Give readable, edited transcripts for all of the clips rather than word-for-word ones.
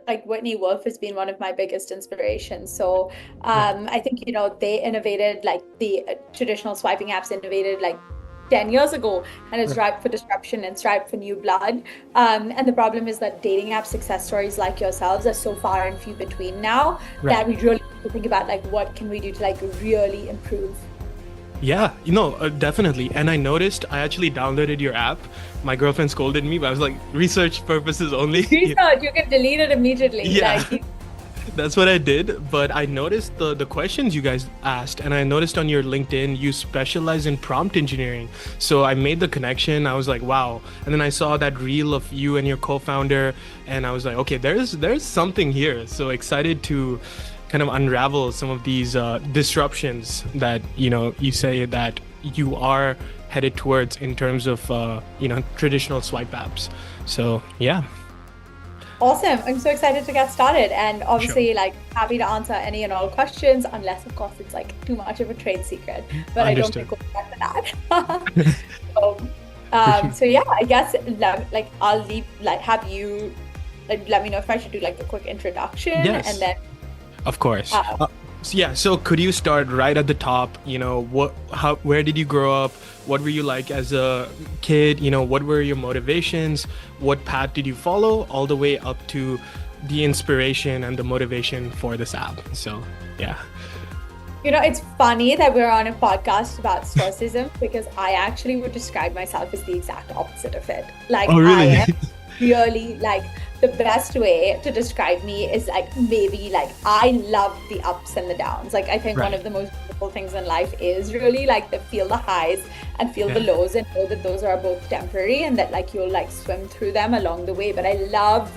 like Whitney Wolf has been one of my biggest inspirations. So Right. I think, they innovated like the traditional swiping apps innovated like 10 years ago, and it's Right. ripe for disruption and it's ripe for new blood. And the problem is that dating app success stories like yourselves are so far and few between now that Right. we really have to think about like what can we do to like really improve. Yeah, definitely. And I noticed I actually downloaded your app. My girlfriend scolded me, but I was like, research purposes only. Research, you can delete it immediately. Yeah, Like, that's what I did. But I noticed the questions you guys asked, and I noticed on your LinkedIn you specialize in prompt engineering. So I made the connection. I was like, wow. And then I saw that reel of you and your co-founder, and I was like, okay, there's something here. So excited to kind of unravel some of these disruptions that you say that you are headed towards in terms of traditional swipe apps. So yeah. awesome. I'm so excited to get started. And Sure. obviously, like, happy to answer any and all questions, unless, of course, it's like too much of a trade secret. But I don't think Understood. we'll get to that. So, For sure. so yeah, I guess like I'll leave, like, have you like let me know if I should do like a quick introduction and Yes. then Of course. uh, So yeah, so could you start right at the top? Where did you grow up? What were you like as a kid? What were your motivations? What path did you follow all the way up to the inspiration and the motivation for this app? So yeah. it's funny that we're on a podcast about stoicism because I actually would describe myself as the exact opposite of it. Like Oh, I really? am really like the best way to describe me is like maybe like I love the ups and the downs. Like I think one Right. of the most beautiful things in life is really like to feel the highs and feel the Yeah. lows and know that those are both temporary and that like you'll like swim through them along the way. But I love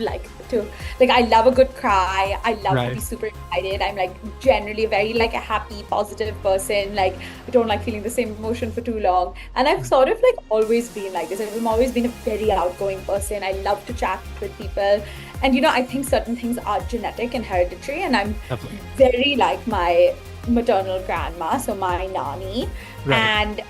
to like I love a good cry. I love to be Right. super excited. I'm like generally very like a happy, positive person. Like I don't like feeling the same emotion for too long. And I've sort of like always been like this. I've always been a very outgoing person. I love to chat with people. And I think certain things are genetic and hereditary. And I'm Definitely. very like my maternal grandma, so my nanny. Right. And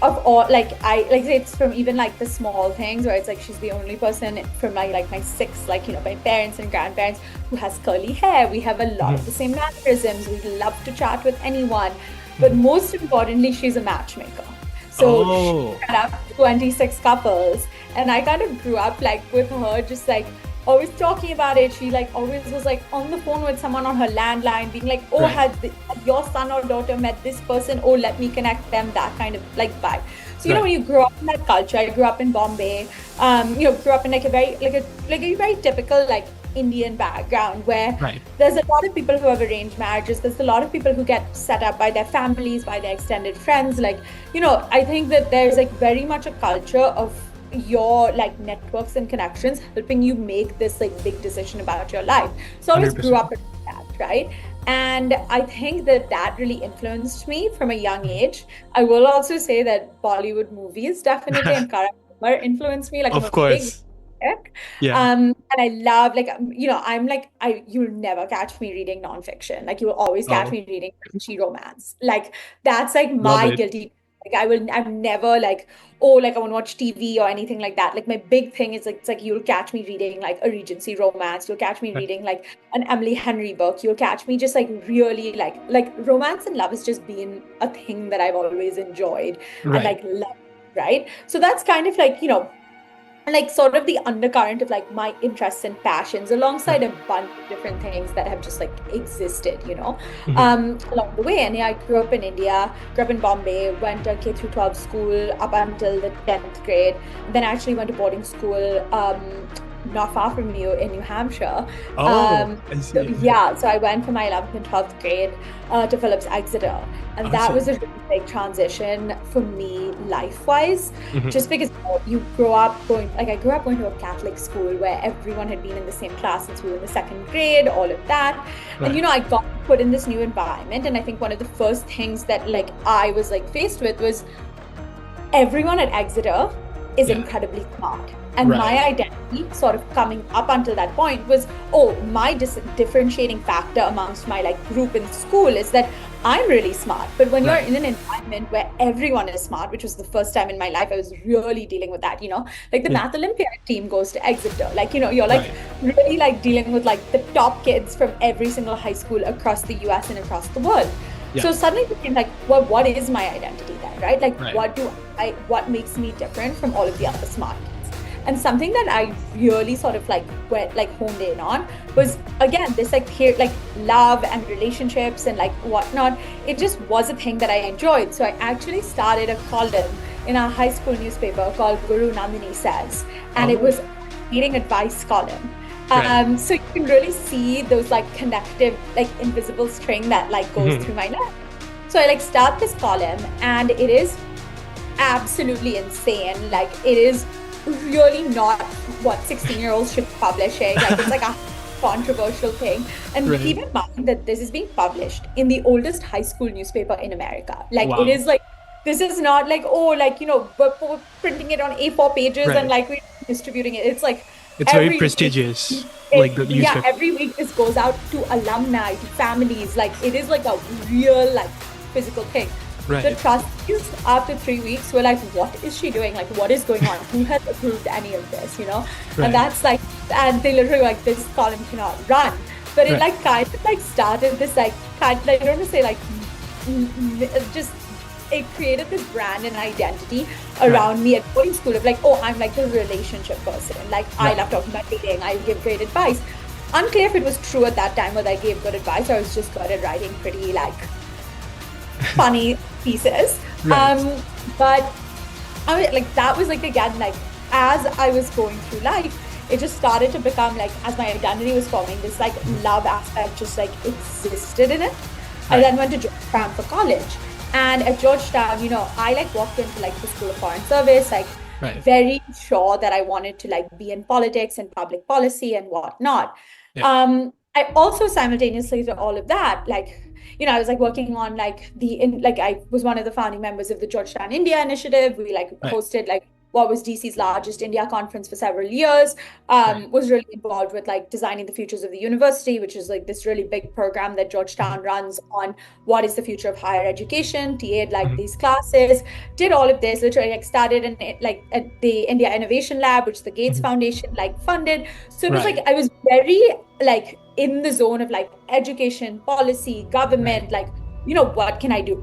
of all like I like say it's from even like the small things where it's like she's the only person from my six, like my parents and grandparents who has curly hair. We have a lot of Mhm. the same mannerisms. We love to chat with anyone. But Mhm. most importantly, she's a matchmaker. So she Oh, had up 26 couples. And I kind of grew up like with her, just like always talking about it. She like always was like on the phone with someone on her landline, being like, oh, right. had your son or daughter met this person? Oh, let me connect them, that kind of like vibe. So, Right. when you grow up in that culture, I grew up in Bombay, grew up in like a very, like a very typical like Indian background where Right. there's a lot of people who have arranged marriages. There's a lot of people who get set up by their families, by their extended friends. Like, I think that there's like very much a culture of your like networks and connections helping you make this like big decision about your life. So I always grew 100%. up in that, right? And I think that that really influenced me from a young age. I will also say that Bollywood movies definitely and Kara influenced me. Like I'm Of a big course. tech. Yeah. And I love like I'm like you'll never catch me reading nonfiction. Like you will always catch Oh, me reading crunchy romance. Like that's like love my it. guilty. Like I'm never like, oh, like I want to watch TV or anything like that. Like my big thing is like it's like you'll catch me reading like a Regency romance. You'll catch me Right. reading like an Emily Henry book. You'll catch me just like really like romance and love has just been a thing that I've always enjoyed and Right. like love, right? So that's kind of like, and like sort of the undercurrent of like my interests and passions alongside Right. a bunch of different things that have just like existed, Mhm. along the way. And yeah, I grew up in India, grew up in Bombay, went to K through 12 school up until the 10th grade, then actually went to boarding school not far from you in New Hampshire. Oh, I So see. yeah, so I went for my 11th and 12th grade to Phillips Exeter. And that was Awesome. a really big transition for me life-wise Mhm. just because you grow up going like I grew up going to a Catholic school where everyone had been in the same class since we were in the second grade, all of that. And Right. I got put in this new environment. And I think one of the first things that like I was like faced with was everyone at Exeter is Yeah. incredibly smart. And my Right. identity, sort of coming up until that point, was oh, my differentiating factor amongst my like group in school is that I'm really smart. But when you're Right. in an environment where everyone is smart, which was the first time in my life I was really dealing with that, like the Yeah. Math Olympiad team goes to Exeter. Like, you're like Right. really like dealing with like the top kids from every single high school across the US and across the world. Yeah. So suddenly it became like, well, what is my identity then, right? Like, Right. what makes me different from all of the other smart kids? And something that I really sort of like went like honed in on was again this like here like love and relationships and like whatnot. It just was a thing that I enjoyed. So I actually started a column in our high school newspaper called Guru Nandini Says, and it Oh. was a dating advice column. Right. So you can really see those like connective, like invisible string that like goes Mhm. through my neck. So I like start this column, and it is absolutely insane. Like it is really not what 16-year-olds should be publishing. Like it's like a controversial thing. And Right. keep in mind that this is being published in the oldest high school newspaper in America. Like it Wow. is like this is not like, oh, like we're printing it on A4 pages and Right. like we're distributing it. It's like It's very every week. prestigious, like the Yeah, newspaper. every week this goes out to alumni, to families. Like it is like a real like physical thing. The Right. trustees after 3 weeks were like, what is she doing? Like, what is going on? Who has approved any of this? And Right. that's like, and they literally were like, this column cannot run. But it Right. like kind of like started this like kind of, like, I don't want to say like just it created this brand and identity Right. around me at boarding school of like, oh, I'm like the relationship person. Like I Right. love talking about dating. I give great advice. Unclear if it was true at that time whether I gave good advice or I was just good at writing pretty like funny pieces. Right. But I mean, like that was like again, like as I was going through life, it just started to become like as my identity was forming, this like Mhm. love aspect just like existed in it. I Right. then went to Georgetown for college. And at Georgetown, I like walked into like the School of Foreign Service, like Right. very sure that I wanted to like be in politics and public policy and whatnot. Yeah. I also simultaneously to all of that, like, I was like working on like like I was one of the founding members of the Georgetown India Initiative. We like Right. hosted like what was DC's largest India conference for several years. Right. Was really involved with like designing the futures of the university, which is like this really big program that Mhm. Georgetown runs on what is the future of higher education, TA'd like Mhm. these classes, did all of this, literally like started in like at the India Innovation Lab, which the Gates Mhm. Foundation like funded. So it was like Right. I was very like in the zone of like education, policy, Right. government, like, what can I do?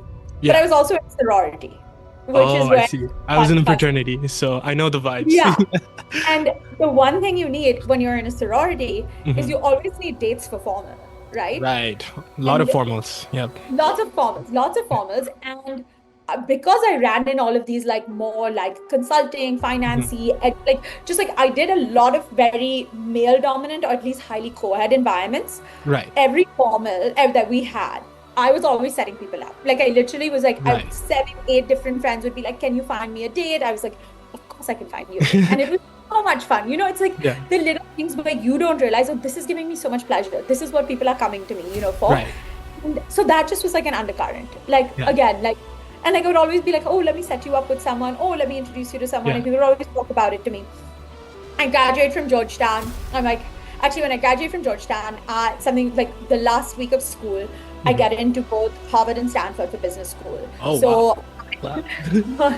But I Yeah. was also in sorority, which Oh, is I where see. I was fun, in a fun. fraternity, so I know the vibes. Yeah. And the one thing you need when you're in a sorority is Mhm. you always need dates for formal, right? Right. A lot of And formals. Yep. lots of formals. And because I ran in all of these like more like consulting, Mhm. financy, like just like I did a lot of very male dominant or at least highly co-ed environments. Right. Every formal that we had, I was always setting people up. Like I literally was like, I Right. 7, 8 different friends would be like, "Can you find me a date?" I was like, "Of course I can find you a date," and it was so much fun. It's like Yeah. the little things where you don't realize, oh, this is giving me so much pleasure. This is what people are coming to me, for. Right. And so that just was like an undercurrent. Like Yeah. again, like, and like I would always be like, "Oh, let me set you up with someone. Oh, let me introduce you to someone." Yeah. And people would always talk about it to me. I graduate from Georgetown. I'm like, actually, when I graduate from Georgetown, something like the last week of school, I Mhm. get into both Harvard and Stanford for business school. Oh, wow. So, Wow.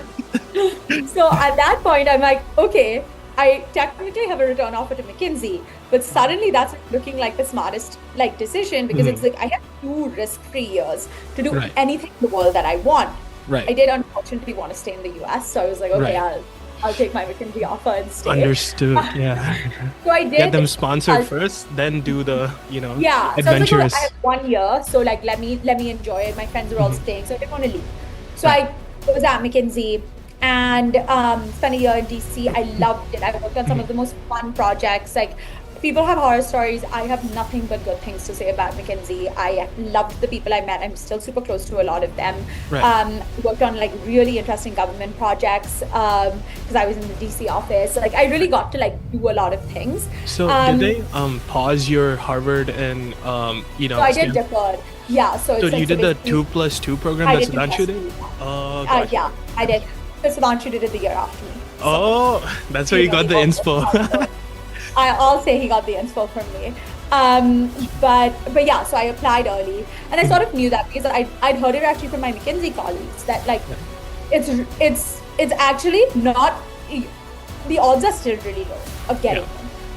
so at that point, I'm like, okay, I technically have a return offer to McKinsey, but suddenly that's looking like the smartest like decision because it's Mhm. like I have 2 risk-free years to do Right. anything in the world that I want. Right. I did unfortunately want to stay in the US, so I was like, okay, Right. I'll take my McKinsey offer and stay. Understood. Yeah. So I Get did. them sponsored uh, first, then do the, yeah, so I was like, oh, I adventurous. have 1 year, so like let me enjoy it. My friends are all Mhm. staying, so I didn't want to leave. So Right. I was at McKinsey and spent a year in DC. I loved it. I worked on some Mhm. of the most fun projects. Like people have horror stories. I have nothing but good things to say about McKinsey. I loved the people I met. I'm still super close to a lot of them. Right. Worked on like really interesting government projects because I was in the DC office. Like I really got to like do a lot of things. So did Um, they pause your Harvard and so I did Stanford? deferred. Yeah, so So it's like you so did the basically 2+2 program I that did Sudhanshu did? 2+2. Oh, gotcha. Yeah, I did. Because Sudhanshu did it the year after me. So, Oh, that's where you got he the also inspo. I'll say he got the inspo from me. But yeah, so I applied early, and I sort of knew that because I'd heard it actually from my McKinsey colleagues that like Yeah. it's actually not, the odds are still really low of Yeah. getting in.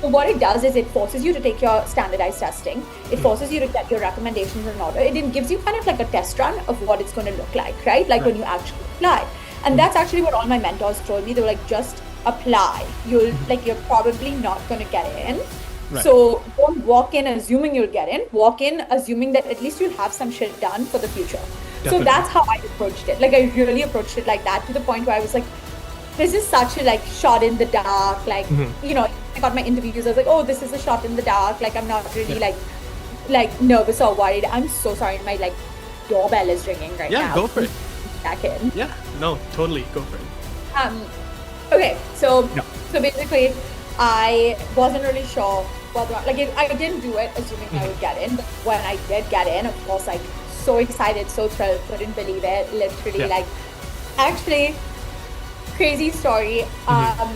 So what it does is it forces you to take your standardized testing. It Mhm. forces you to get your recommendations in order. It gives you kind of like a test run of what it's going to look like, right? Like Right. when you actually apply. And Mhm. that's actually what all my mentors told me. They were like, just apply. Mhm. You're probably not going to get in. Right. So don't walk in assuming you'll get in. Walk in assuming that at least you'll have some shit done for the future. So Definitely. that's how I approached it. Like I really approached it like that, to the point where I was like, this is such a like shot in the dark. Like, Mhm. I got my interviews. I was like, oh, this is a shot in the dark. Like I'm not really Yeah. like nervous or worried. I'm so sorry. My like doorbell is ringing right Yeah, now. go for it. Back in. Yeah. No, totally. Go for it. Um, okay, so Yeah. basically, I wasn't really sure whether I didn't do it assuming I Mhm. would get in, but when I did get in, of course, like so excited, so thrilled, couldn't believe it. Literally, Yeah. like actually, crazy story. Mhm.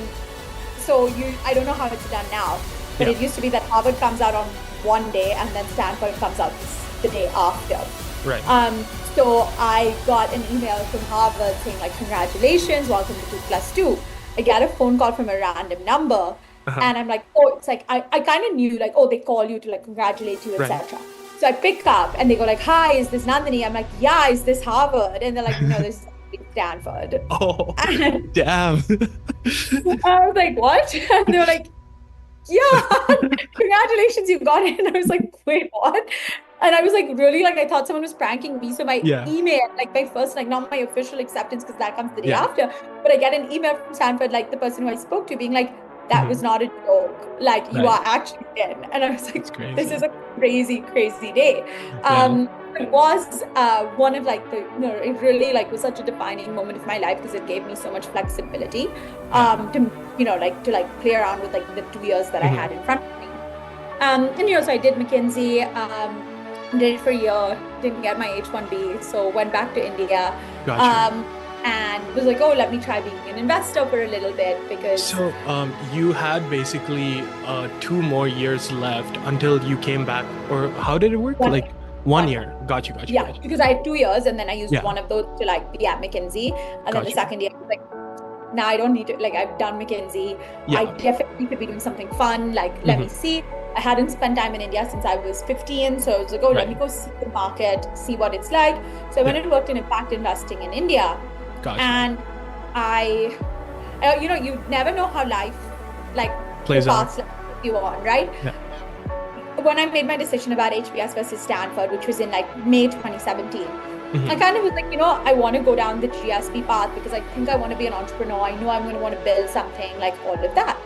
So I don't know how it's done now, but Yeah. it used to be that Harvard comes out on one day and then Stanford comes out the day after. Right. Um, so I got an email from Harvard saying like, congratulations, welcome to 2+2. I get a phone call from a random number, Uh-huh. and I'm like, oh, it's like I kind of knew like, oh, they call you to like congratulate you, Right. etc. So I pick up and they go like, hi, is this Nandini? I'm like, yeah, is this Harvard? And they're like, no, this is Stanford. Oh, And damn. I was like, what? And they were like, yeah, congratulations, you got it. And I was like, wait, what? And I was like, really? Like, I thought someone was pranking me. So my Yeah. email, like my first, like not my official acceptance, because that comes the day Yeah. after, but I get an email from Stanford, like the person who I spoke to being like, that was Mhm. not a joke. Like, you Right. are actually in. And I was That's like, this is crazy. a crazy, crazy day. Yeah. It was one of like it really like was such a defining moment of my life because it gave me so much flexibility Yeah. to like to like play around with like the 2 years that I Mhm. had in front of me. And so I did McKinsey, did it for a year, didn't get my H-1B, so went back to India, Got you. um, and was like, oh, let me try being an investor for a little bit because So, you had basically 2 more years left until you came back, or how did it work? one Like year, one 1 year. year. Got you. Got you. Yeah, Got you. because I had 2 years and then I used Yeah. one of those to like be at McKinsey. And then the Got you. second year, I was like, now I don't need to, like, I've done McKinsey. I Yeah. definitely could be doing something fun. Like, let me Mhm. see. I hadn't spent time in India since I was 15. So I was like, oh, let me Right. go see the market, see what it's like. So I went Yeah. and worked in impact investing in India. Got you. And I, you never know how life, like, the Plays out. paths like you on, right? Yeah. When I made my decision about HBS versus Stanford, which was in like May 2017, I Mhm. kind of was like, I want to go down the GSP path because I think I want to be an entrepreneur. I know I'm going to want to build something, like all of that.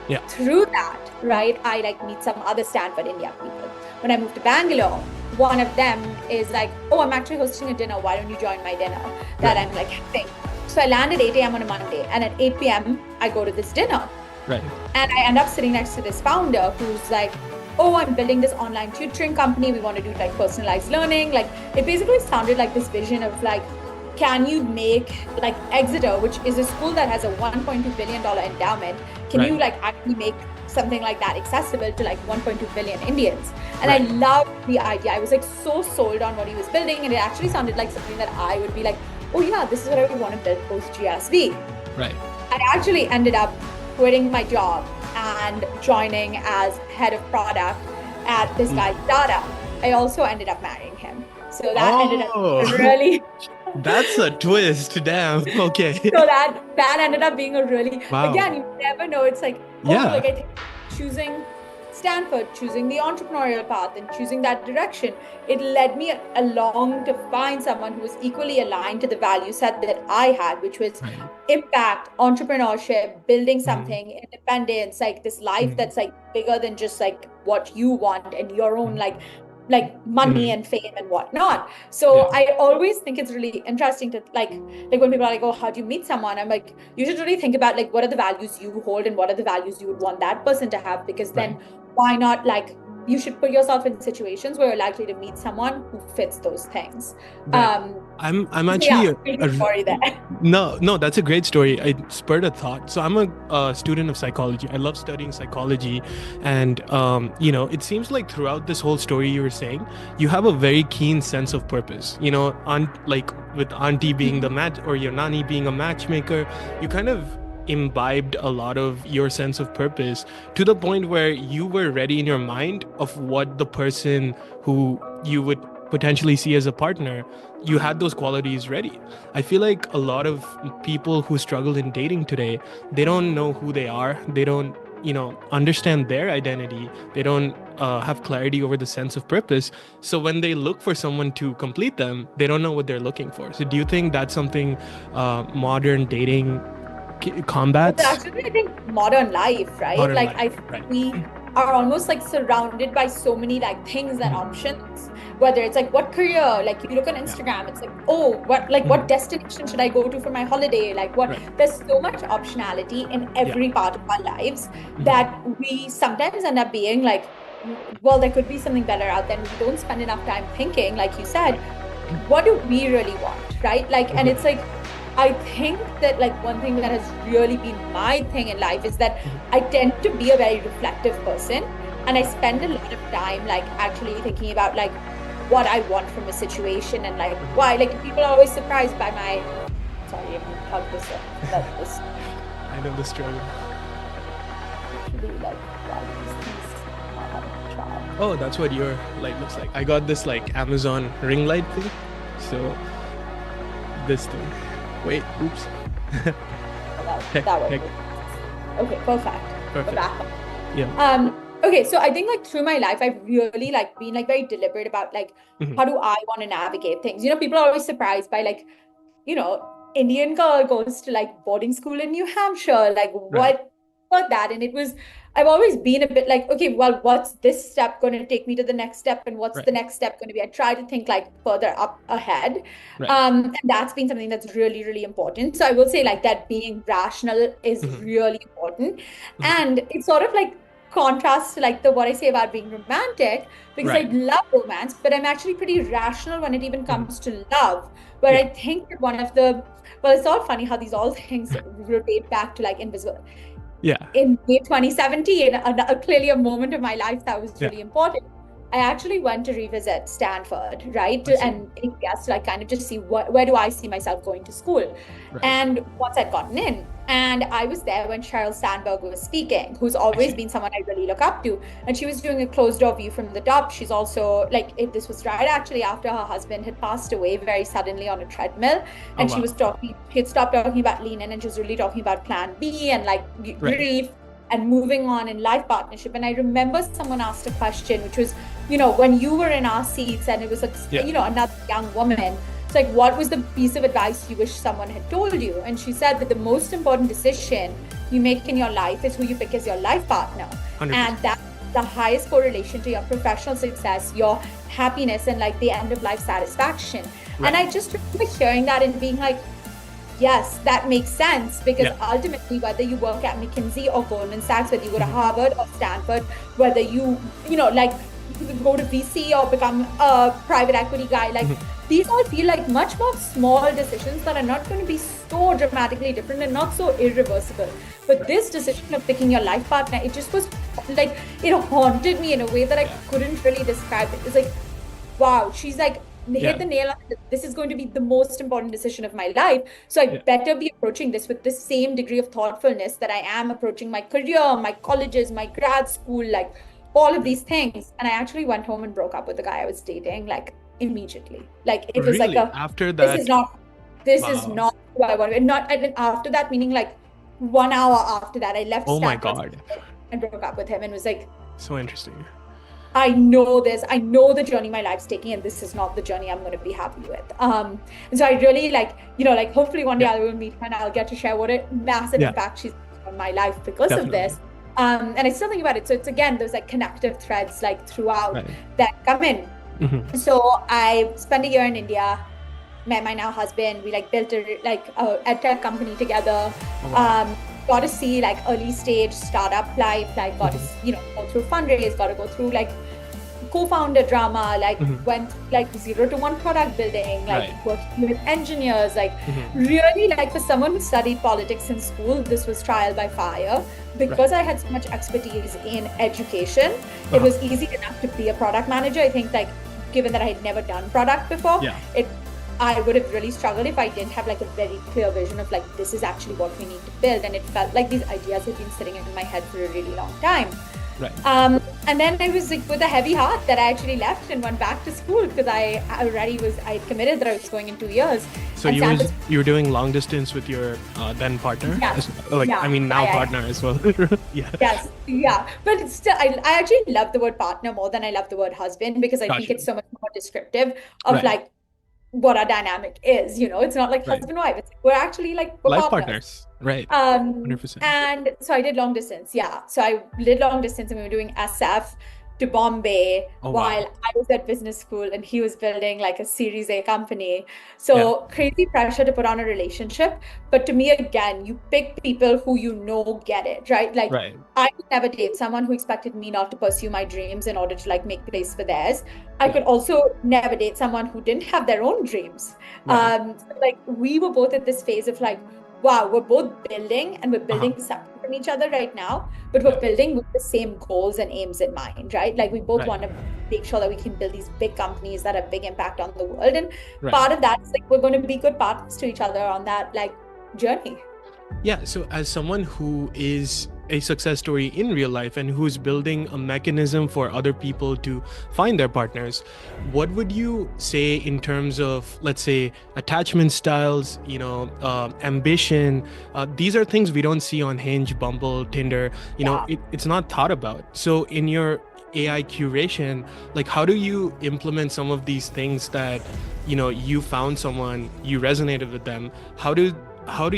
Yeah. Through that, right, I like meet some other Stanford India people. When I moved to Bangalore, one of them is like, oh, I'm actually hosting a dinner. Why don't you join my dinner that Right. I'm like having? So I land at 8 a.m. on a Monday, and at 8 p.m. I go to this dinner. Right. And I end up sitting next to this founder who's like, oh, I'm building this online tutoring company. We want to do like personalized learning. Like it basically sounded like this vision of like, can you make like Exeter, which is a school that has a $1.2 billion endowment, can you Right. like actually make something like that accessible to like 1.2 billion Indians? And I Right. loved the idea. I was like so sold on what he was building. And it actually sounded like something that I would be like, oh yeah, this is what I would want to build post GSV. Right. I actually ended up quitting my job and joining as head of product at this guy's startup. I also ended up marrying him. So that ended up Oh, really that's a twist. Damn. Okay. so that ended up being a really, Wow. again, you never know. It's like, oh, Yeah. like I think choosing Stanford, choosing the entrepreneurial path and choosing that direction, it led me along to find someone who was equally aligned to the value set that I had, which was Right. impact, entrepreneurship, building Mhm. something, independence, like this life Mhm. that's like bigger than just like what you want and your own Mhm. like money Mhm. and fame and whatnot. So Yeah. I always think it's really interesting to like when people are like, oh, how do you meet someone? I'm like, you should really think about like what are the values you hold and what are the values you would want that person to have, because then Right. why not like you should put yourself in situations where you're likely to meet someone who fits those things. Right. I'm So yeah, actually great story there. no, that's a great story. I spurred a thought. So I'm a student of psychology. I love studying psychology, and it seems like throughout this whole story you were saying, you have a very keen sense of purpose. Like with auntie being the match or your nanny being a matchmaker, you kind of imbibed a lot of your sense of purpose to the point where you were ready in your mind of what the person who you would potentially see as a partner, you had those qualities ready. I feel like a lot of people who struggle in dating today, they don't know who they are. They don't, understand their identity. They don't have clarity over the sense of purpose. So when they look for someone to complete them, they don't know what they're looking for. So do you think that's something modern dating It's combats? actually, I think, modern life, right? Modern Like, life, I think right? we are almost like surrounded by so many like things and Mhm. options. Whether it's like what career, like you look on Yeah. Instagram, it's like, oh, what Mhm. destination should I go to for my holiday? Like, what Right. there's so much optionality in Yeah. every part of our lives Mhm. that we sometimes end up being like, well, there could be something better out there. And we don't spend enough time thinking, like you said, Right. what do we really want, right? Like, and Mhm. it's like, I think that like one thing that has really been my thing in life is that Mhm. I tend to be a very reflective person, and I spend a lot of time like actually thinking about like what I want from a situation and like Mhm. why. Like people are always surprised by my, sorry, I'm gonna hug this up. Let this I know the struggle. actually like why these things not having a charge. Oh, that's what your light looks like. I got this like Amazon ring light thing. So this thing. Wait, oops. Heck, That was heck, okay, perfect. We're perfect. back. Yeah. Okay, so I think like through my life, I've really like been like very deliberate about like Mhm. how do I want to navigate things. People are always surprised by like, Indian girl goes to like boarding school in New Hampshire. Like Right, what that? And it was, I've always been a bit like, okay, well, what's this step going to take me to the next step? And what's right, the next step going to be? I try to think like further up ahead. right. And that's been something that's really, really important. So I will say like that being rational is Mhm. really important. Mhm. And it's sort of like contrast to like the what I say about being romantic, because I Right. love romance, but I'm actually pretty rational when it even Mhm. comes to love, where Yeah. I think that one of the, well, it's all funny how these all things rotate back to like invisible. Yeah. In May 2017, clearly a moment of my life that was Yeah. really important. I actually went to revisit Stanford, right? I see. And yes, to like kind of just see where do I see myself going to school. Right. And once I'd gotten in, and I was there when Sheryl Sandberg was speaking, who's I always see. been someone I really look up to. And she was doing a closed door view from the top. She's also like, this was right actually after her husband had passed away very suddenly on a treadmill. Oh And she was wow. talking, she had stopped talking about lean in and she was really talking about plan B and like Right. grief and moving on in life partnership. And I remember someone asked a question, which was, when you were in our seats and it was like, Yeah. another young woman. It's like, what was the piece of advice you wish someone had told you? And she said that the most important decision you make in your life is who you pick as your life partner. 100%. And that's the highest correlation to your professional success, your happiness, and like the end of life satisfaction. And Right. I just remember hearing that and being like, yes, that makes sense because Yeah. ultimately, whether you work at McKinsey or Goldman Sachs, whether you go to Mhm. Harvard or Stanford, whether like you go to VC or become a private equity guy, like Mhm. these all feel like much more small decisions that are not going to be so dramatically different and not so irreversible. But Right. this decision of picking your life partner, it just was like, it haunted me in a way that I Yeah. couldn't really describe it. It's like, wow, she's like, hit Yeah. the nail on it. This is going to be the most important decision of my life. So I Yeah. better be approaching this with the same degree of thoughtfulness that I am approaching my career, my colleges, my grad school, like all of Right. these things. And I actually went home and broke up with the guy I was dating, like immediately. Like it was like Really? After this that, is not, this is wow. not who I want to be. Not and then after that, meaning like 1 hour after that, I left Oh my Stanford God. and broke up with him and was like, So interesting. I know this. I know the journey my life's taking, and this is not the journey I'm going to be happy with. And so I really like, like hopefully one day Yeah. I will meet her and I'll get to share what a massive Yeah. impact she's on my life because of Definitely. this. And I still think about it. So it's again those like connective threads like throughout Right. that come in. Mhm. So I spent a year in India, met my now husband. We like built a edtech company together. Oh wow. Got to see like early stage startup life. Like got to Mhm. go through fundraise. Got to go through like co-founder drama, like Hmm. went like 0 to 1 product building, like Right. working with engineers, like Hmm. really like for someone who studied politics in school, this was trial by fire. Right. Because I had so much expertise in education, it Uh-huh. was easy enough to be a product manager. I think like given that I had never done product before, Yeah. it I would have really struggled if I didn't have like a very clear vision of like this is actually what we need to build. And it felt like these ideas had been sitting in my head for a really long time. Right. And then I was like with a heavy heart that I actually left and went back to school because I committed that I was going in 2 years. So And you San was you were doing long distance with your then partner, Yeah, like I yeah, mean now yeah, partner as well. Yeah. yes, yeah. But it's still, I actually love the word partner more than I love the word husband because I think Gotcha. it's so much more descriptive of Right. like what our dynamic is. It's not like Right. husband wife. It's we're actually like we're Life partners. partners. Right. 100%. And so I did long distance. Yeah. So I did long distance and we were doing SF to Bombay Oh while wow. I was at business school and he was building like a Series A company. Yeah. So crazy pressure to put on a relationship. But to me, again, you pick people who get it, right? Like Right. I could never date someone who expected me not to pursue my dreams in order to like make space for theirs. I Yeah. could also never date someone who didn't have their own dreams. Right. So like we were both at this phase of like, wow, we're both building and we're Uh-huh. building separate from each other right now, but we're Yeah. building with the same goals and aims in mind, right? Like we both Right. want to make sure that we can build these big companies that have big impact on the world. And Right. part of that is like we're going to be good partners to each other on that like journey. Yeah, so as someone who is a success story in real life and who's building a mechanism for other people to find their partners, what would you say in terms of, let's say, attachment styles, ambition? These are things we don't see on Hinge, Bumble, Tinder. Yeah. It's not thought about. So in your AI curation, like how do you implement some of these things that, you found someone, you resonated with them? How do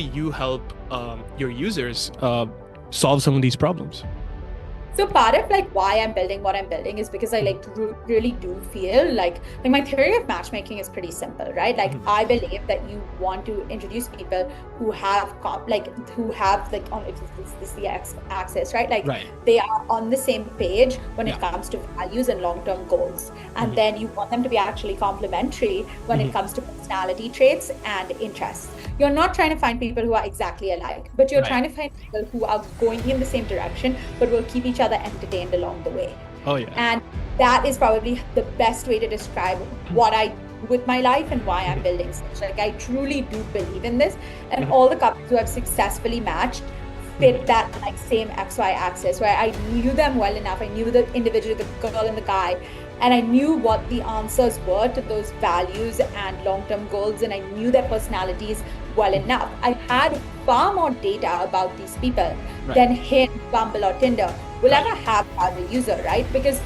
you help your users solve some of these problems? So part of like why I'm building what I'm building is because I like really do feel like my theory of matchmaking is pretty simple, right? Like Mhm. I believe that you want to introduce people who have on if this is the axis, right? Like Right. they are on the same page when Yeah. it comes to values and long-term goals. And Mhm. then you want them to be actually complementary when it Mhm. comes to personality traits and interests. You're not trying to find people who are exactly alike, but you're Right. trying to find people who are going in the same direction, but will keep each other entertained along the way. Oh yeah. And that is probably the best way to describe what I do with my life and why I'm Mhm. building such. Like I truly do believe in this. And Mhm. all the couples who have successfully matched fit Mhm. that like same XY axis where I knew them well enough. I knew the individual, the girl and the guy, and I knew what the answers were to those values and long-term goals, and I knew their personalities well Mhm. enough. I had far more data about these people Right. than Hinge, Bumble, or Tinder will Right. ever have as a user, right? Because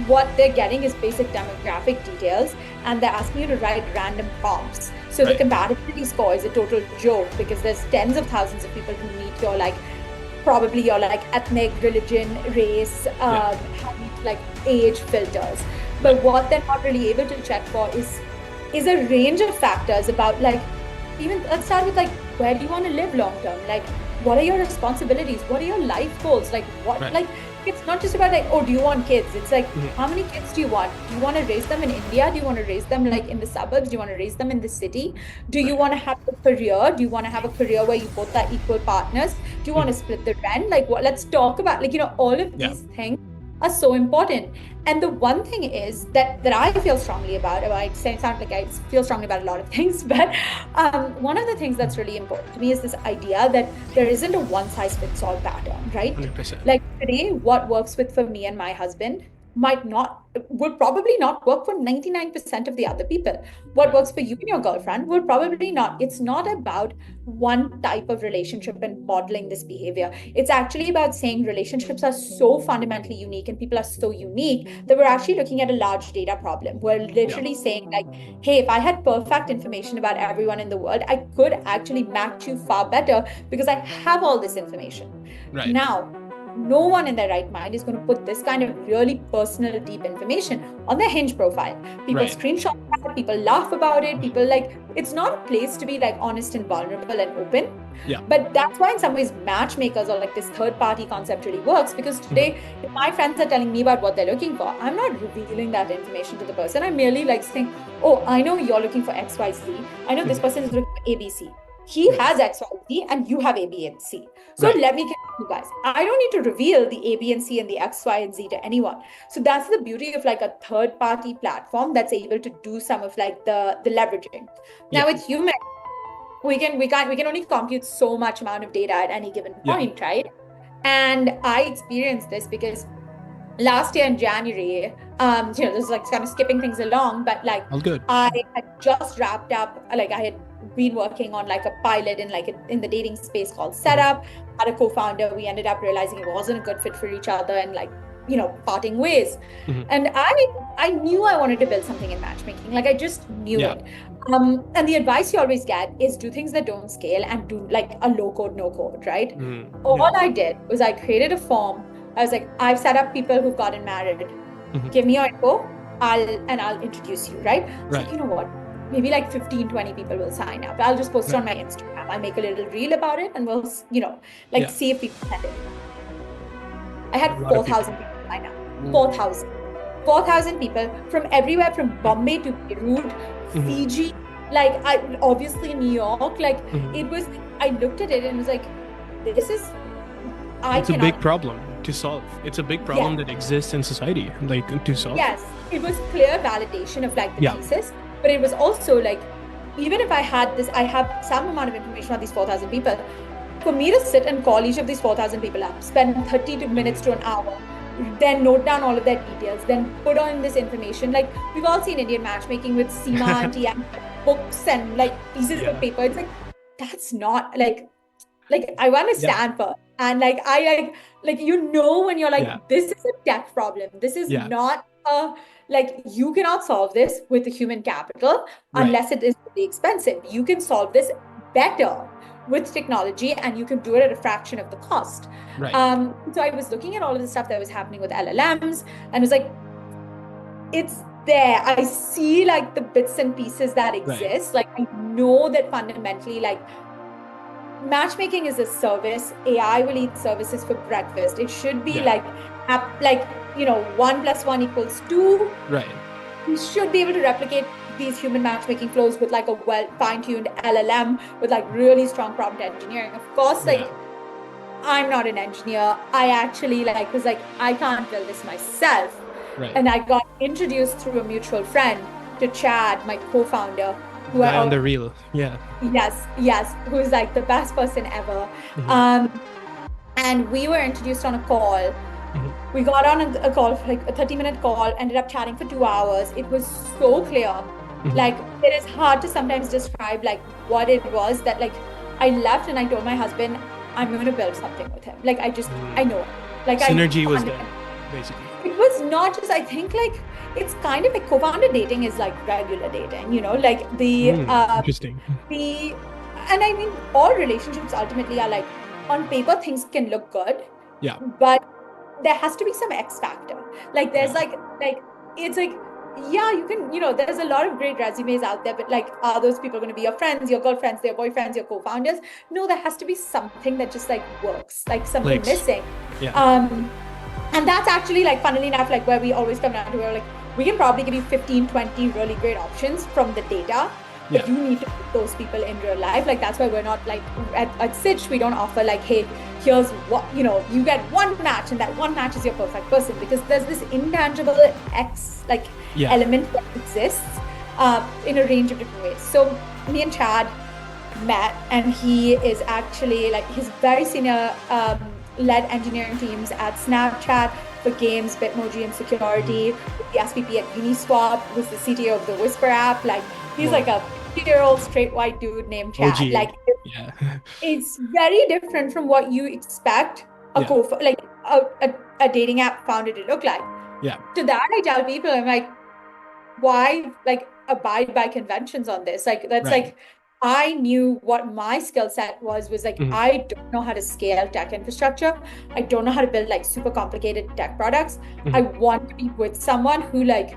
what they're getting is basic demographic details and they're asking you to write random prompts. So the Right. compatibility score is a total joke because there's tens of thousands of people who meet your like probably your like ethnic, religion, race, Yeah. like age filters. Right. But what they're not really able to check for is a range of factors about like even let's start with like where do you want to live long term? Like what are your responsibilities? What are your life goals? Like what Right. like it's not just about like, oh, do you want kids? It's like, Mhm. how many kids do you want? Do you want to raise them in India? Do you want to raise them like in the suburbs? Do you want to raise them in the city? Do you Right. want to have a career? Do you want to have a career where you both are equal partners? Do you want to Mhm. split the rent? Like what? Let's talk about like, all of Yeah. these things are so important. And the one thing is that I feel strongly about, I sound like I feel strongly about a lot of things, but one of the things that's really important to me is this idea that there isn't a one size fits all pattern, right? 100%. Like today, what works with for me and my husband would probably not work for 99% of the other people. What Right. works for you and your girlfriend would probably not. It's not about one type of relationship and modeling this behavior. It's actually about saying relationships are so fundamentally unique and people are so unique that we're actually looking at a large data problem. We're Yeah. literally saying, like, hey, if I had perfect information about everyone in the world, I could actually match you far better because I have all this information. Right. Now, no one in their right mind is going to put this kind of really personal, deep information on their Hinge profile. People Right. screenshot that, people laugh about it, people like, it's not a place to be like honest and vulnerable and open. Yeah. But that's why in some ways matchmakers or like this third party concept really works, because today if my friends are telling me about what they're looking for, I'm not revealing that information to the person. I'm merely like saying, oh, I know you're looking for XYZ. I know this person is looking for ABC. He Right. has XYZ and you have A, B, and C. So Right. let me get you guys. I don't need to reveal the A, B, and C and the X, Y, and Z to anyone. So that's the beauty of like a third party platform that's able to do some of like the leveraging. Now Yeah. with human, we can only compute so much amount of data at any given Yeah. point, right? And I experienced this because last year in January, this is like kind of skipping things along, but like All good. I had just wrapped up, like I had been working on like a pilot in the dating space called Setup. Had a co-founder. We ended up realizing it wasn't a good fit for each other and like, parting ways. And I knew I wanted to build something in matchmaking. Like I just knew it. And the advice you always get is do things that don't scale and do like a low code, no code, right? All I did was I created a form. I was like, I've set up people who've gotten married. Give me your info. I'll introduce you, right? So Right. you know what? Maybe like 15, 20 people will sign up. I'll just post it on my Instagram. I'll make a little reel about it and we'll, see if people send it. I had A lot of 4,000 people sign up. 4,000. 4,000 people from everywhere, from Bombay to Beirut, Fiji, like obviously New York. Like it was, I looked at it and was like, this is, It's a big problem to solve. It's a big problem that exists in society, like to solve. Yes, it was clear validation of like the thesis, but it was also like, even if I had this, I have some amount of information on these 4,000 people. For me to sit and call each of these 4,000 people up, spend 30 minutes to an hour, then note down all of their details, then put on this information. Like we've all seen Indian matchmaking with Seema and TM books and like pieces of paper. It's like, that's not like I want to stand for. And like I like when you're like, this is a tech problem. This is not like you cannot solve this with the human capital unless it is really expensive. You can solve this better with technology and you can do it at a fraction of the cost. Right. So I was looking at all of the stuff that was happening with LLMs and was like, it's there. I see like the bits and pieces that exist. Like I know that fundamentally like matchmaking is a service. AI will eat services for breakfast. It should be like 1 + 1 = 2. Right. We should be able to replicate these human matchmaking flows with like a well fine-tuned LLM with like really strong prompt engineering. Of course, like I'm not an engineer. I actually was like, I can't build this myself. Right. And I got introduced through a mutual friend to Chad, my co-founder, who guy on the reel. Yes, who's like the best person ever. And we were introduced on a call. We got on a call for like a 30-minute call, ended up chatting for 2 hours. It was so clear. Like it is hard to sometimes describe like what it was that like I left and I told my husband, I'm going to build something with him. Like I know. Like synergy was there, basically. It was not just, I think like it's kind of like co-founder dating is like regular dating, like the interesting. And I mean all relationships ultimately are like on paper things can look good. Yeah. But there has to be some X factor. Like there's like it's like you can, there's a lot of great resumes out there, but like, are those people going to be your friends, your girlfriends, their boyfriends, your co-founders? No, there has to be something that just like works, like something missing. And that's actually like, funnily enough, like where we always come down to where like, we can probably give you 15, 20 really great options from the data, but you need to put those people in real life. Like that's why we're not like at Sitch, we don't offer like, hey, here's what, you get one match and that one match is your perfect person, because there's this intangible X element that exists in a range of different ways. So me and Chad met, and he is actually like, he's very senior led engineering teams at Snapchat for games, Bitmoji, and security. The SVP at Uniswap, was the CTO of the Whisper app. Like he's like a 50-year-old straight white dude named Chad. OG. Like it's very different from what you expect a dating app founder to look like. To that I tell people, I'm like, why like abide by conventions on this? Like that's like I knew what my skill set was like Hmm. I don't know how to scale tech infrastructure. I don't know how to build like super complicated tech products. I Hmm. want to be with someone who like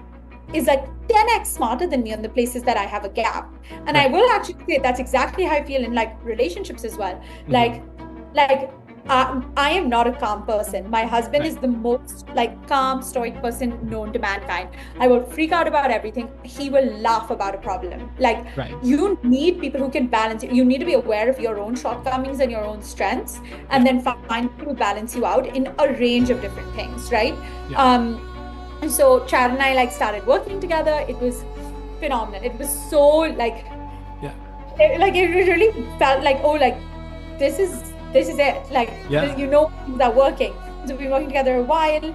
is like 10x smarter than me on the places that I have a gap. And I Right. will actually say that's exactly how I feel in like relationships as well. Hmm. Like like I am not a calm person. My husband Right. is the most like calm, stoic person known to mankind. I will freak out about everything. He will laugh about a problem. Like Right. you need people who can balance you. You need to be aware of your own shortcomings and your own strengths, Yeah. and then find people who balance you out in a range of different things, right? Yeah. And so Chad and I like started working together. It was phenomenal. It was so Yeah. like it really felt like, oh, like this is it. Like Yeah. things are working. So we've been working together a while.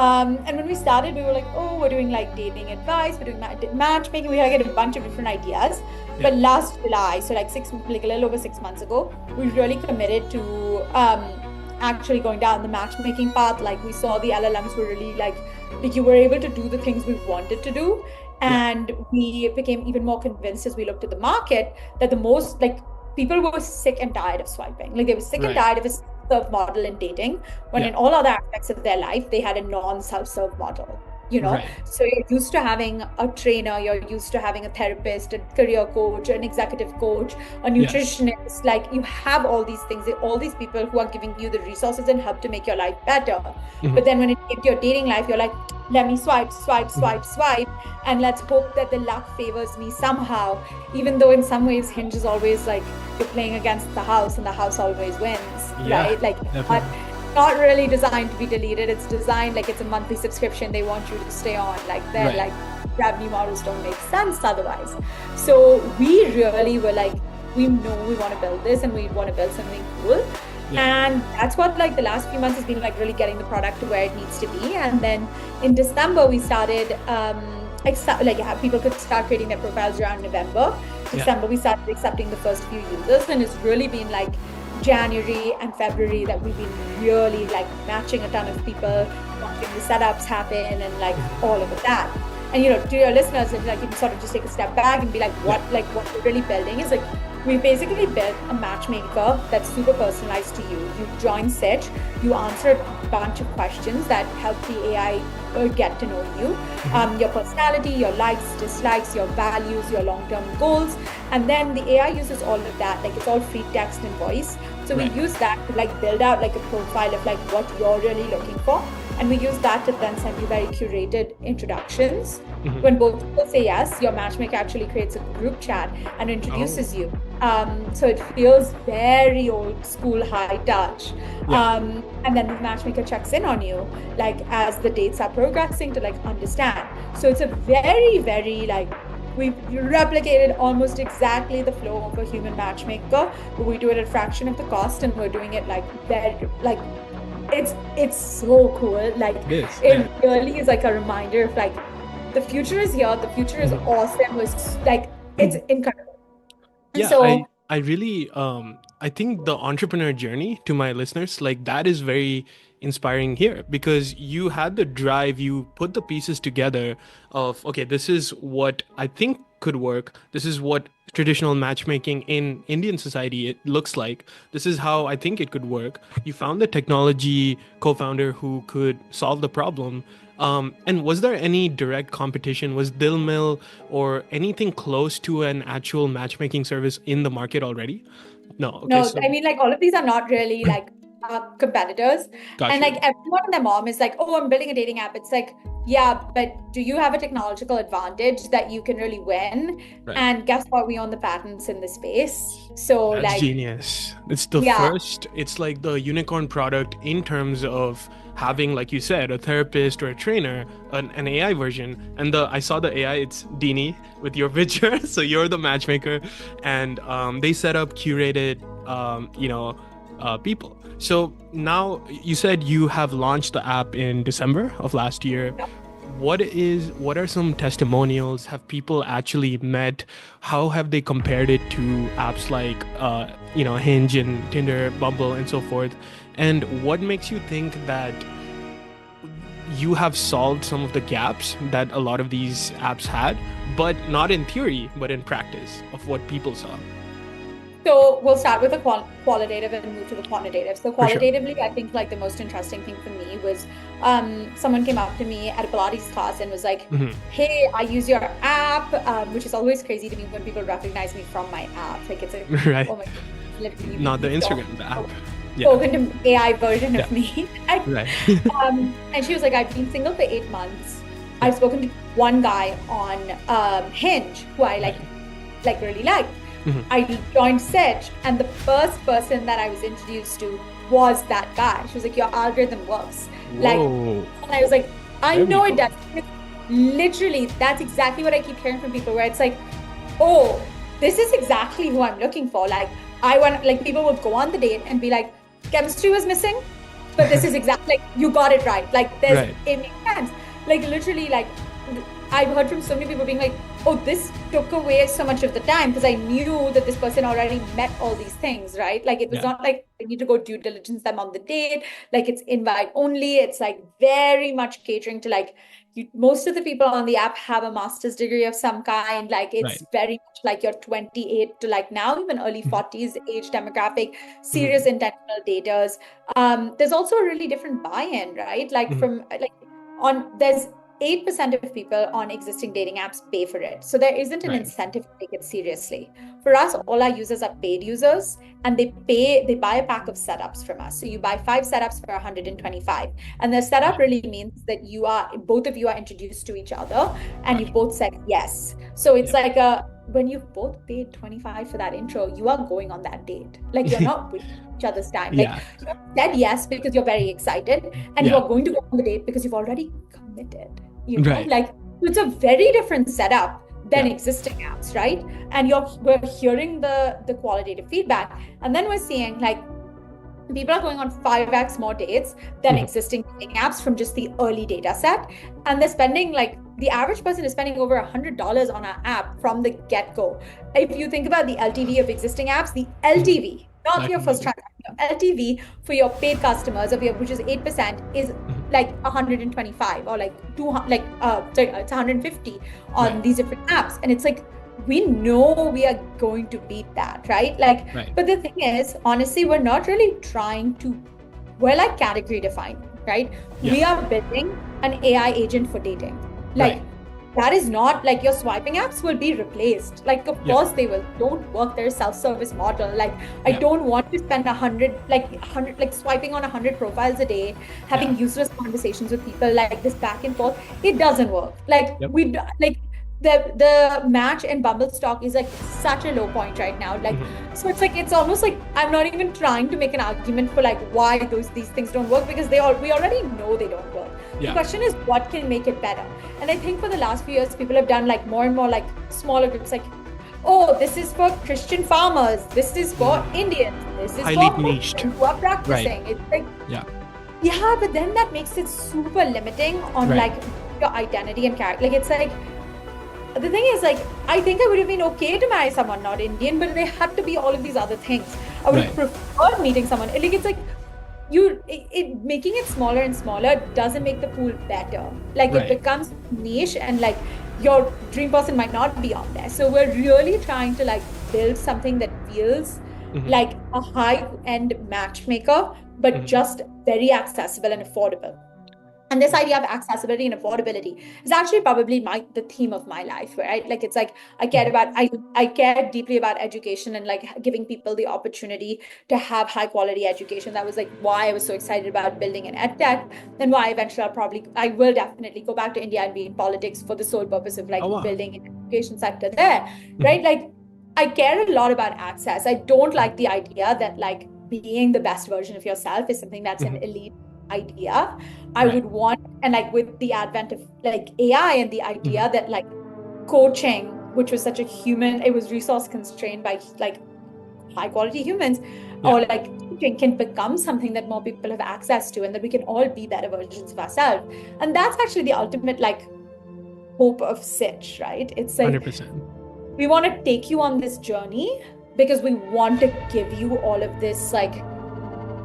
And when we started, we were like, oh, we're doing like dating advice, we're doing matchmaking, we had a bunch of different ideas. Yeah. But last July, so like a little over 6 months ago, we really committed to actually going down the matchmaking path. Like we saw the LLMs were really like you were able to do the things we wanted to do. Yeah. And we became even more convinced as we looked at the market that the most like people were sick and tired of swiping. Like they were sick and Right. tired of a self-serve model in dating, when Yeah. in all other aspects of their life, they had a non-self-serve model. Right. So you're used to having a trainer, you're used to having a therapist, a career coach, an executive coach, a Yeah. nutritionist. Like you have all these things, all these people who are giving you the resources and help to make your life better. Hmm. But then when it came to your dating life, you're like, let me swipe, swipe, Hmm. swipe, swipe, and let's hope that the luck favors me somehow. Even though in some ways Hinge is always like you're playing against the house and the house always wins, Yeah. right? Like not, Definitely. not really designed to be deleted. It's designed like it's a monthly subscription. They want you to stay on. Like they're Right. like revenue models don't make sense otherwise. So we really were like, we know we want to build this and we want to build something cool. Yeah. And that's what like the last few months has been like really getting the product to where it needs to be. And then in December we started people could start creating their profiles around November. Yeah. December we started accepting the first few users, and it's really been like January and February that we've been really like matching a ton of people, watching the setups happen and like Hmm. all of that. And to your listeners, if like you can sort of just take a step back and be Yeah. what we're really building is like we basically built a matchmaker that's super personalized to you. You join Sitch, you answer a bunch of questions that help the AI get to know you, Hmm. your personality, your likes, dislikes, your values, your long-term goals, and then the AI uses all of that. Like it's all free text and voice. So we Right. use that to like build out like a profile of like what you're really looking for. And we use that to then send you very curated introductions. Hmm. When both people say yes, your matchmaker actually creates a group chat and Oh. introduces you. So it feels very old school, high touch. Yeah. And then the matchmaker checks in on you, like as the dates are progressing to like understand. So it's a very, very like we've replicated almost exactly the flow of a human matchmaker, but we do it at a fraction of the cost, and we're doing it like very like it's so cool. Like It is. Yeah. it really is like a reminder of like the future is here, the future is Mhm. awesome. Was like it's incredible. And Yeah, so I really I think the entrepreneur journey, to my listeners, like that is very inspiring here, because you had the drive, you put the pieces together of, okay, this is what I think could work. This is what traditional matchmaking in Indian society it looks like. This is how I think it could work. You found the technology co-founder who could solve the problem. And was there any direct competition? Was Dil or anything close to an actual matchmaking service in the market already? No. Okay, no, so I mean, like all of these are not really like competitors. got And you. like everyone and their mom is like, oh, I'm building a dating app. It's like, yeah, but do you have a technological advantage that you can really win? Right. And guess what? We own the patents in the space. So That's like, genius. It's the yeah, first, it's like the unicorn product in terms of having, like you said, a therapist or a trainer, an AI version. And I saw the AI, it's Dini with your picture. So you're the matchmaker. And they set up curated, people. So now you said you have launched the app in December of last year. What are some testimonials? Have people actually met? How have they compared it to apps like Hinge and Tinder, Bumble, and so forth? And what makes you think that you have solved some of the gaps that a lot of these apps had, but not in theory, but in practice of what people saw? So we'll start with the qualitative and move to the quantitative. So For sure. qualitatively, I think like the most interesting thing for me was someone came up to me at a Pilates class and was like, Hmm. "Hey, I use your app," which is always crazy to me when people recognize me from my app. Like it's like, Right. oh my God, literally Not the you've Instagram, the app. Yeah. spoken to AI version Yeah. of me. Right. And she was like, "I've been single for 8 months. Yeah. I've spoken to one guy on Hinge who I Right. really like. Hmm. I joined Sitch, and the first person that I was introduced to was that guy. She was like, "Your algorithm works." Like, Whoa. and I was like, "I Very know it cool. does." Because literally, that's exactly what I keep hearing from people, where it's like, "Oh, this is exactly who I'm looking for." Like, I want, like, people would go on the date and be like, "Chemistry was missing, but this is exactly like you got it right." Like, Right. it makes sense. Like, literally, like, I've heard from so many people being like, "Oh, this took away so much of the time because I knew that this person already met all these things," right? Like it was Yeah. not like I need to go due diligence them on the date. Like it's invite only. It's like very much catering to like most of the people on the app have a master's degree of some kind. Like Right. it's very much like your 28 to like now even early Hmm. 40s age demographic, Hmm. serious intentional daters. There's also a really different buy-in, right? Like Hmm. from like on there's 8% of people on existing dating apps pay for it. So there isn't an Right. incentive to take it seriously. For us, all our users are paid users and they buy a pack of setups from us. So you buy 5 setups for 125. And the setup Right. really means that both of you are introduced to each other and you Right. both said yes. So it's Yep. like when you both paid 25 for that intro, you are going on that date. Like you're not wasting each other's time. Like Yeah. you said yes because you're very excited and you Yeah. are going to go on the date because you've already committed, Right. like it's a very different setup than Yeah. existing apps, right? And we're hearing the qualitative feedback, and then we're seeing like people are going on 5x more dates than Hmm. existing dating apps from just the early data set. And they're spending like the average person is spending over $100 on our app from the get-go. If you think about the LTV of existing apps, the Hmm. LTV, not your first Definitely. transaction, your LTV for your paid customers of your, which is 8%, is Hmm. like 125 or like 200, like sorry, it's 150 Right. on these different apps. And it's like we know we are going to beat that, right? Like, Right. but the thing is, honestly, we're not really trying to, we're like category defining, right? Yeah. We are building an AI agent for dating. Right. Like, that is not like your swiping apps will be replaced. Like, of Yeah. course they will. Don't work their self-service model. Like, I Yeah. don't want to spend 100, like swiping on 100 profiles a day, Yeah. having useless conversations with people like this back and forth. It doesn't work. Like, Yep. like the match and Bumble stock is like such a low point right now. Like, Hmm. so it's like it's almost like I'm not even trying to make an argument for like why these things don't work because we already know they don't work. The Yeah. question is what can make it better. And I think for the last few years, people have done like more and more like smaller groups, like, oh, this is for Christian farmers, this is for Hmm. Indians, this is Highly for niched. Muslims who are Right. practicing. It's like, Yeah. yeah, but then that makes it super limiting on Right. like your identity and character. Like it's like the thing is like I think I would have been okay to marry someone not Indian, but they had to be all of these other things. I would have Right. preferred meeting someone. Like it's like making it smaller and smaller doesn't make the pool better. Like it Right. becomes niche and like your dream person might not be on there. So we're really trying to like build something that feels Hmm. like a high-end matchmaker, but Hmm. just very accessible and affordable. And this idea of accessibility and affordability is actually probably the theme of my life, right? Like it's like Hmm. I care deeply about education and like giving people the opportunity to have high quality education. That was like why I was so excited about building an ed tech, and why eventually I will definitely go back to India and be in politics for the sole purpose of Oh like wow. building an education sector there, Hmm. right? Like I care a lot about access. I don't like the idea that like being the best version of yourself is something that's an Hmm. elite idea. I Right. would want, and like with the advent of like AI and the Hmm. idea that like coaching, which was such a human, it was resource constrained by like high quality humans, Yeah. or like teaching can become something that more people have access to, and that we can all be better versions of ourselves. And that's actually the ultimate like hope of Sitch, right? It's like 100%. we want to take you on this journey because we want to give you all of this like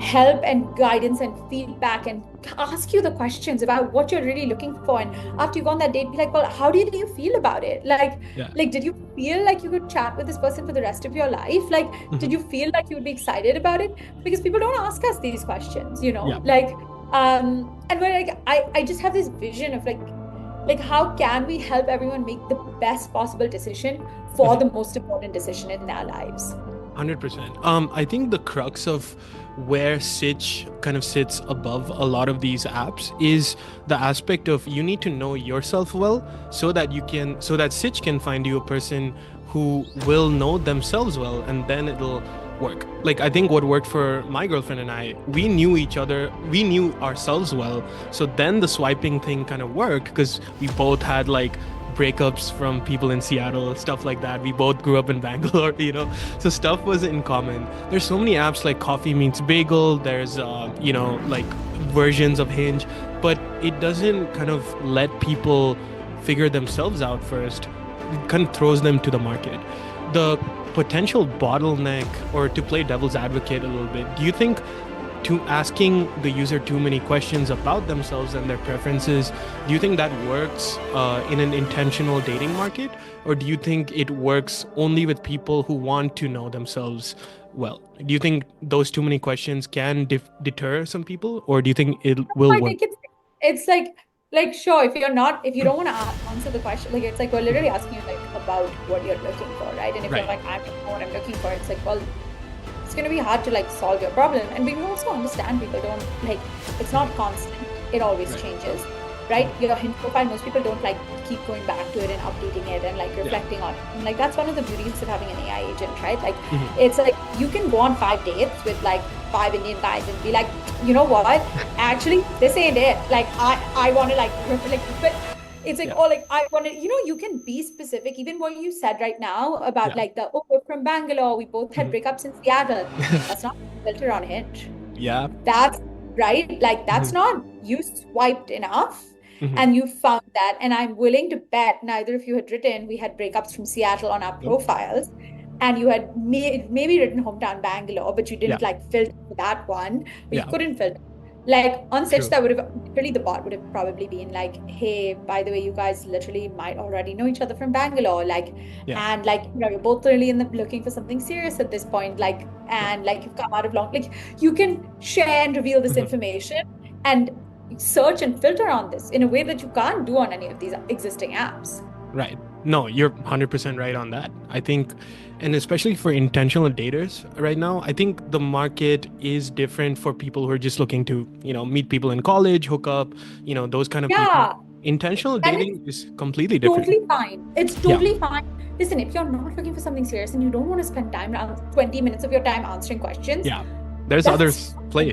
help and guidance and feedback and ask you the questions about what you're really looking for. And after you go on that date, be like, well, how did you feel about it? Yeah. Like, did you feel like you could chat with this person for the rest of your life? Like, did Hmm. you feel like you would be excited about it? Because people don't ask us these questions, you Yeah. know? And we're like, I just have this vision of like how can we help everyone make the best possible decision for Mhm. the most important decision in their lives? 100%. I think the crux of where Sitch kind of sits above a lot of these apps is the aspect of you need to know yourself well so that Sitch can find you a person who will know themselves well, and then it'll work. Like, I think what worked for my girlfriend and I, we knew each other, we knew ourselves well. So then the swiping thing kind of worked because we both had like breakups from people in Seattle, stuff like that. We both grew up in Bangalore, so stuff was in common. There's so many apps like Coffee Meets Bagel. There's, like versions of Hinge, but it doesn't kind of let people figure themselves out first. It kind of throws them to the market. The potential bottleneck, or to play devil's advocate a little bit, do you think to asking the user too many questions about themselves and their preferences, do you think that works in an intentional dating market, or do you think it works only with people who want to know themselves well? Do you think those too many questions can deter some people, or do you think it will I work? think it's like sure, if you don't want to answer the question, like it's like we're literally Mhm. asking you like about what you're looking for, right? And if you're Right. like, I don't know what I'm looking for, it's like, well, it's going to be hard to like solve your problem. And we also understand people don't like, it's not constant, it always Right. changes, right? Mhm. Your Hinge profile, most people don't like keep going back to it and updating it and like Yeah. reflecting on it. And like that's one of the beauties of having an AI agent, right? Like Mhm. it's like you can go on 5 dates with like 5 Indian guys and be like, you know what, actually this ain't it, like I want to like but it's like, Yeah. oh, like I want to, you can be specific. Even what you said right now about Yeah. like we're from Bangalore, we both had Mhm. breakups in Seattle. That's not a filter on Hinge. Yeah. That's right. Like that's Mhm. not, you swiped enough Mhm. and you found that. And I'm willing to bet neither of you had written we had breakups from Seattle on our Nope. profiles. And you had maybe written hometown Bangalore, but you Yeah. didn't like filter for that one, or you Yeah. couldn't filter. Like on Sitch, True. that would have literally, the bot would have probably been like, hey, by the way, you guys literally might already know each other from Bangalore. Like, Yeah. and like, you're both really in the looking for something serious at this point. Like, Yeah. and like you've come out of long, like you can share and reveal this Mhm. information and search and filter on this in a way that you can't do on any of these existing apps. Right. No, you're 100% right on that. I think, and especially for intentional daters right now, I think the market is different for people who are just looking to, meet people in college, hook up, those kind of people. Yeah. Intentional And it's dating is completely different. totally fine. It's Yeah. totally fine. Listen, if you're not looking for something serious and you don't want to spend time around 20 minutes of your time answering questions, Yeah. There's that's others fine. place.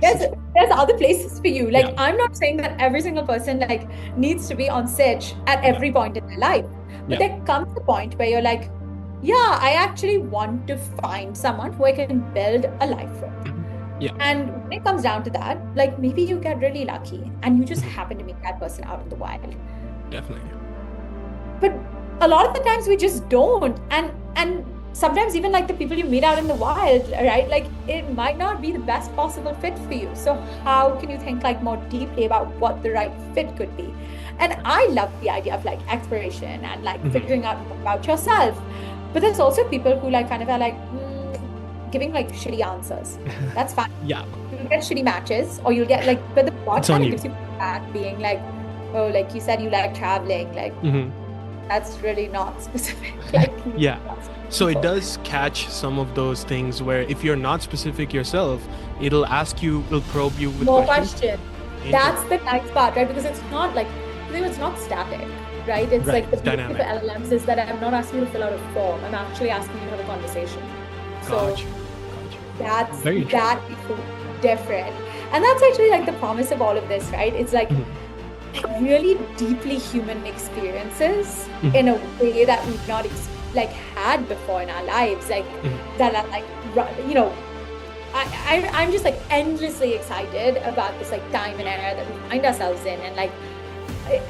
There's other places for you. Yeah. Like I'm not saying that every single person like needs to be on Sitch at Yeah. every point in their life. But Yeah. there comes a point where you're like, yeah, I actually want to find someone who I can build a life with. Mhm. Yeah. And when it comes down to that, like maybe you get really lucky and you just Mhm. happen to meet that person out in the wild. Definitely. But a lot of the times we just don't. And sometimes even like the people you meet out in the wild, right? Like it might not be the best possible fit for you. So how can you think like more deeply about what the right fit could be? And Right. I love the idea of like exploration and like Mhm. figuring out more about yourself. But there's also people who like kind of are like giving like shitty answers. That's fine. Yeah. You'll get shitty matches, or you'll get like, but the bot It's on kind of you. gives you feedback being like, oh, like you said you like traveling, like Hmm. that's really not specific. Like, Yeah. that's So it info. does catch some of those things where if you're not specific yourself, it'll probe you with More questions. question. That's Interesting. the nice part, right? Because it's not like, I think it's not static, right? It's Right. like the It's beauty of dynamic. LLMs is that I'm not asking you to fill out a form. I'm actually asking you to have a conversation. So Gotcha. Gotcha. that's Very that interesting. is different. And that's actually like the promise of all of this, right? It's like Mhm. really deeply human experiences Mhm. in a way that we've not like had before in our lives, like Mhm. that are like you know I'm just like endlessly excited about this like time and era that we find ourselves in, and like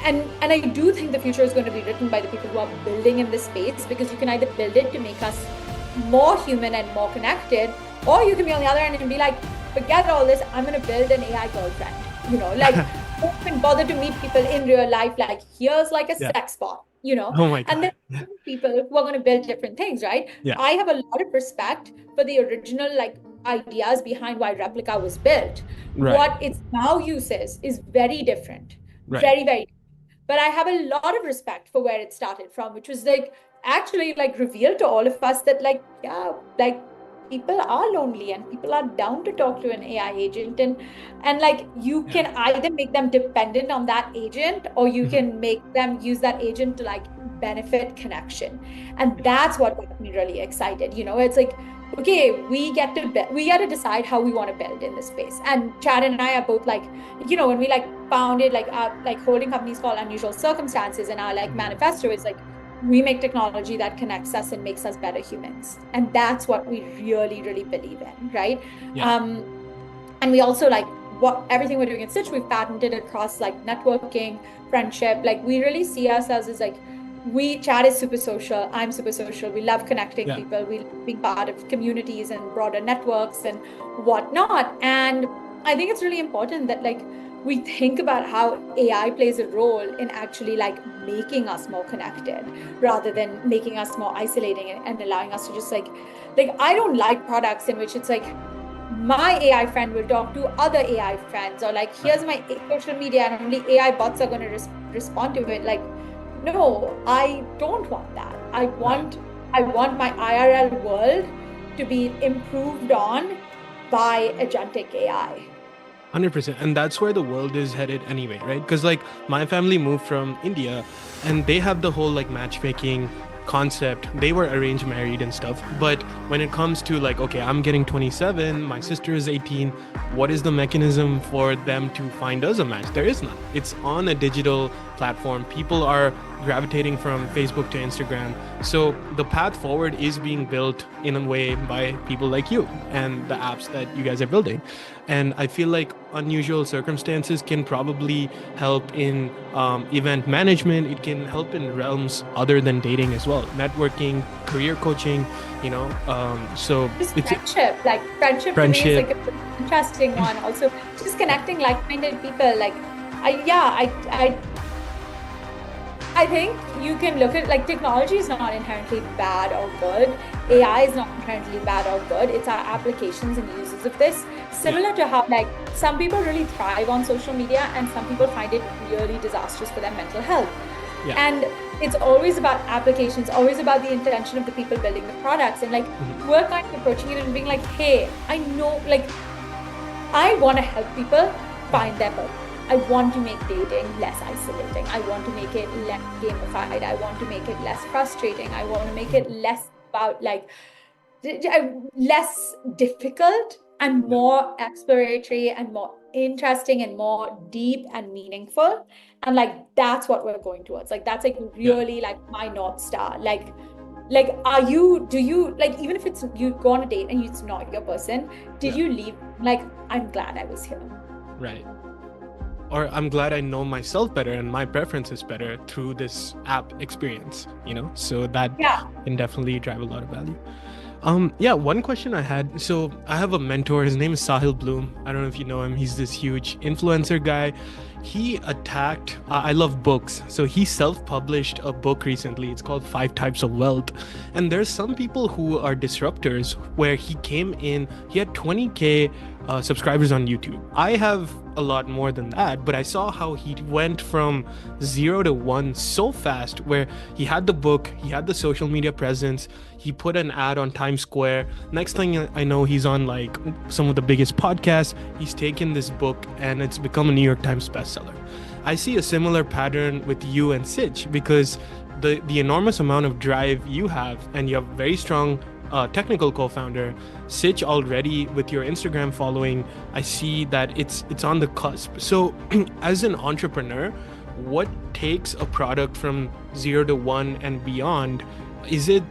and I do think the future is going to be written by the people who are building in this space, because you can either build it to make us more human and more connected, or you can be on the other end and be like, forget all this. I'm going to build an AI girlfriend. Like don't even bother to meet people in real life. Like here's like a Yeah. sex bot, Oh my and then God. Yeah. people who are going to build different things, right? Yeah. I have a lot of respect for the original like ideas behind why Replica was built. Right. What its now uses is very different, Right. very, but I have a lot of respect for where it started from, which was like actually like revealed to all of us that like, yeah, like people are lonely and people are down to talk to an AI agent, and like you Yeah. can either make them dependent on that agent or you Mhm. can make them use that agent to like benefit connection. And Yeah. that's what got me really excited. It's like, okay, we get to decide how we want to build in this space. And Chad and I are both like, when we like founded like our like holding companies called Unusual Circumstances, and our like Mhm. manifesto is like we make technology that connects us and makes us better humans, and that's what we really believe in, right? Yeah. um and we also like what everything we're doing at Sitch, we've patented across like networking, friendship. Like we really see ourselves as like, we Chad is super social, I'm super social, we love connecting Yeah. people, we love being part of communities and broader networks and whatnot. And I think it's really important that like we think about how AI plays a role in actually like making us more connected rather than making us more isolating, and allowing us to just like I don't like products in which it's like my AI friend will talk to other AI friends, or like Right. here's my social media and only AI bots are going to respond to it. Like, no, I don't want that. Right. I want my IRL world to be improved on by agentic AI. 100%. And that's where the world is headed anyway, right? Because like my family moved from India and they have the whole like matchmaking concept. They were arranged married and stuff. But when it comes to like, okay, I'm getting 27, my sister is 18, what is the mechanism for them to find us a match? There is none. It's on a digital platform. People are gravitating from Facebook to Instagram. So the path forward is being built in a way by people like you and the apps that you guys are building. And I feel like Unusual Circumstances can probably help in event management. It can help in realms other than dating as well, networking, career coaching, so Just it's friendship. Like friendship to me is friendship. like a pretty interesting one. Also, just connecting like-minded people. Like I yeah, I think you can look at like technology is not inherently bad or good. Right. AI is not inherently bad or good. It's our applications and uses of this. Yeah. Similar to how like some people really thrive on social media and some people find it really disastrous for their mental health. Yeah. And it's always about applications, always about the intention of the people building the products. And like Mhm. we're kind of approaching it and being like, hey, I know like I want to help people find their purpose. I want to make dating less isolating. I want to make it less gamified. I want to make it less frustrating. I want to make it less about like less difficult and Yeah. more exploratory and more interesting and more deep and meaningful. And like that's what we're going towards. Like that's like Yeah. really like my North Star. Like are you do you like even if it's you go on a date and it's not your person, did Yeah. you leave like I'm glad I was here? Right. Or I'm glad I know myself better and my preferences better through this app experience, so that Yeah. can definitely drive a lot of value. Yeah, one question I had. So I have a mentor. His name is Sahil Bloom. I don't know if you know him. He's this huge influencer guy. He attacked. I love books, so he self-published a book recently. It's called Five Types of Wealth, and there's some people who are disruptors. Where he came in, he had 20K subscribers on YouTube. I have a lot more than that, but I saw how he went from 0 to 1 so fast. Where he had the book, he had the social media presence, he put an ad on Times Square. Next thing I know, he's on like some of the biggest podcasts. He's taken this book and it's become a New York Times bestseller. I see a similar pattern with you and Sitch because the enormous amount of drive you have, and you have very strong technical co-founder. Sitch already with your Instagram following, I see that it's on the cusp. So as an entrepreneur, what takes a product from 0 to 1 and beyond? Is it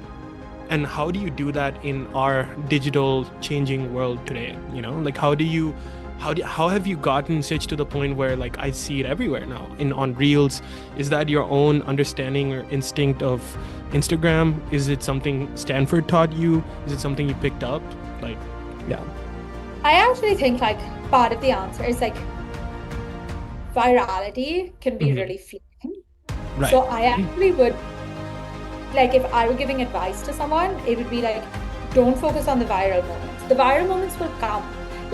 And how do you do that in our digital changing world today? Like how have you gotten Sitch to the point where like I see it everywhere now in on reels? Is that your own understanding or instinct of Instagram? Is it something Stanford taught you? Is it something you picked up? Like, yeah. I actually think like part of the answer is like virality can be Hmm. really fleeting. Right. So I actually would like if I were giving advice to someone, it would be like, don't focus on the viral moments. The viral moments will come.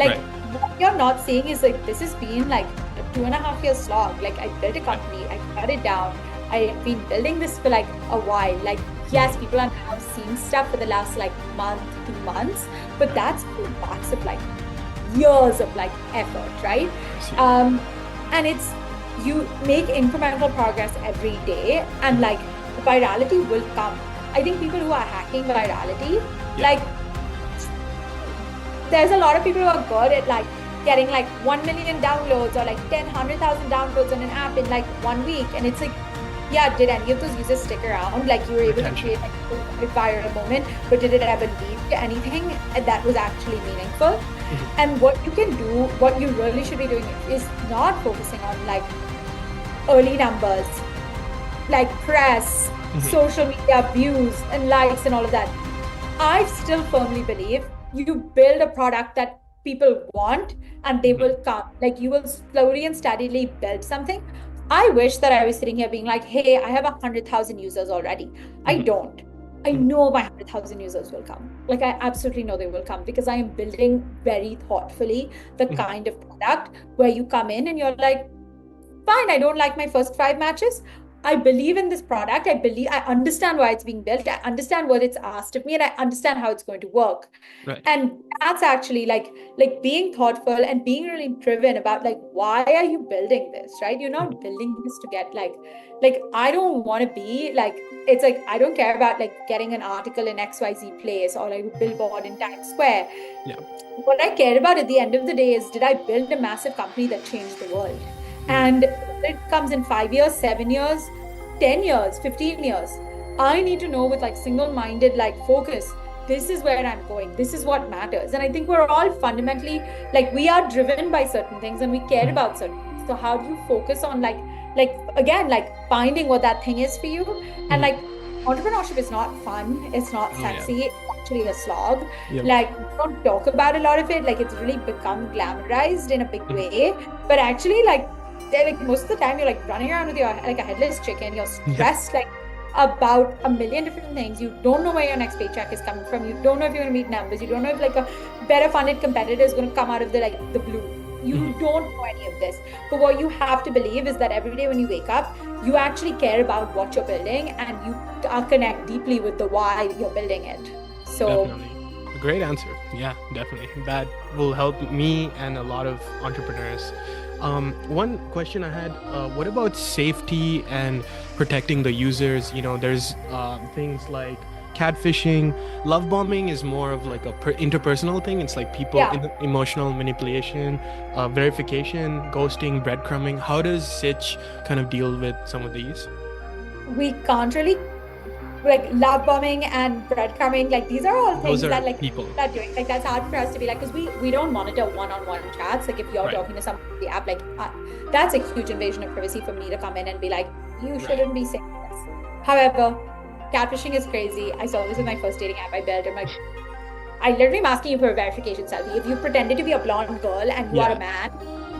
Like Right. what you're not seeing is like this has been like a 2.5 year slog. Like I built a Right. company, I cut it down. I've been building this for like a while. Like, yes, Hmm. people are now seeing stuff for the last like month, 2 months, but Right. that's on the backs of like years of like effort, right? I see. Um, and it's you make incremental progress every day, and Hmm. like virality will come. I think people who are hacking virality, Yeah. like there's a lot of people who are good at like getting like 1 million downloads or like 10, 100,000 downloads on an app in like 1 week. And it's like, yeah, did any of those users stick around? Like you were able to Retention. create like a viral moment, but did it ever lead to anything that was actually meaningful? Hmm. And what you can do, what you really should be doing is not focusing on like early numbers, like press, Hmm. social media views and likes and all of that. I still firmly believe you build a product that people want and they Hmm. will come. Like you will slowly and steadily build something. I wish that I was sitting here being like, hey, I have 100,000 users already. I Hmm. don't. I Hmm. know my 100,000 users will come. Like I absolutely know they will come because I am building very thoughtfully the Hmm. kind of product where you come in and you're like, fine, I don't like my first 5 matches. I believe in this product. I understand why it's being built. I understand what it's asked of me, and I understand how it's going to work. Right. And that's actually like being thoughtful and being really driven about like why are you building this, right? You're not Hmm. building this to get like I don't want to be like it's like I don't care about like getting an article in XYZ place or like a billboard in Times Square. Yeah. What I care about at the end of the day is did I build a massive company that changed the world? Hmm. And whether it comes in 5 years, 7 years, 10 years, 15 years, I need to know with like single minded like focus. This is where I'm going. This is what matters. And I think we're all fundamentally like we are driven by certain things and we care Hmm. about certain things. So how do you focus on like again like finding what that thing is for you? And Hmm. like entrepreneurship is not fun. It's not Oh yeah. sexy. It's actually a slog. Yep. Like we don't talk about a lot of it. Like it's really become glamorized in a big Hmm. way. But actually, like they're like most of the time you're like running around with your like a headless chicken. You're Yeah. stressed like about a million different things. You don't know where your next paycheck is coming from. You don't know if you're gonna meet numbers. You don't know if like a better funded competitor is gonna come out of the like the blue. You Hmm. don't know any of this. But what you have to believe is that every day when you wake up, you actually care about what you're building and you connect deeply with the why you're building it. So Definitely. A great answer. Yeah, definitely. That will help me and a lot of entrepreneurs. One question I had, what about safety and protecting the users? You know, there's things like catfishing. Love bombing is more of like a interpersonal thing. It's like people yeah, in emotional manipulation, verification, ghosting, breadcrumbing. How does Sitch kind of deal with some of these? we can't really like love bombing and breadcrumbing. Like these are all Those things are that like people. people are doing. Like that's hard for us to be like because we don't monitor one-on-one chats. Like if you're Right. talking to somebody on the app, like that's a huge invasion of privacy for me to come in and be like, you Right. shouldn't be saying this. However, catfishing is crazy. I saw this with my Mhm. first dating app I built. I'm like, I literally am asking you for a verification selfie. If you pretended to be a blonde girl and you are a Yeah. man,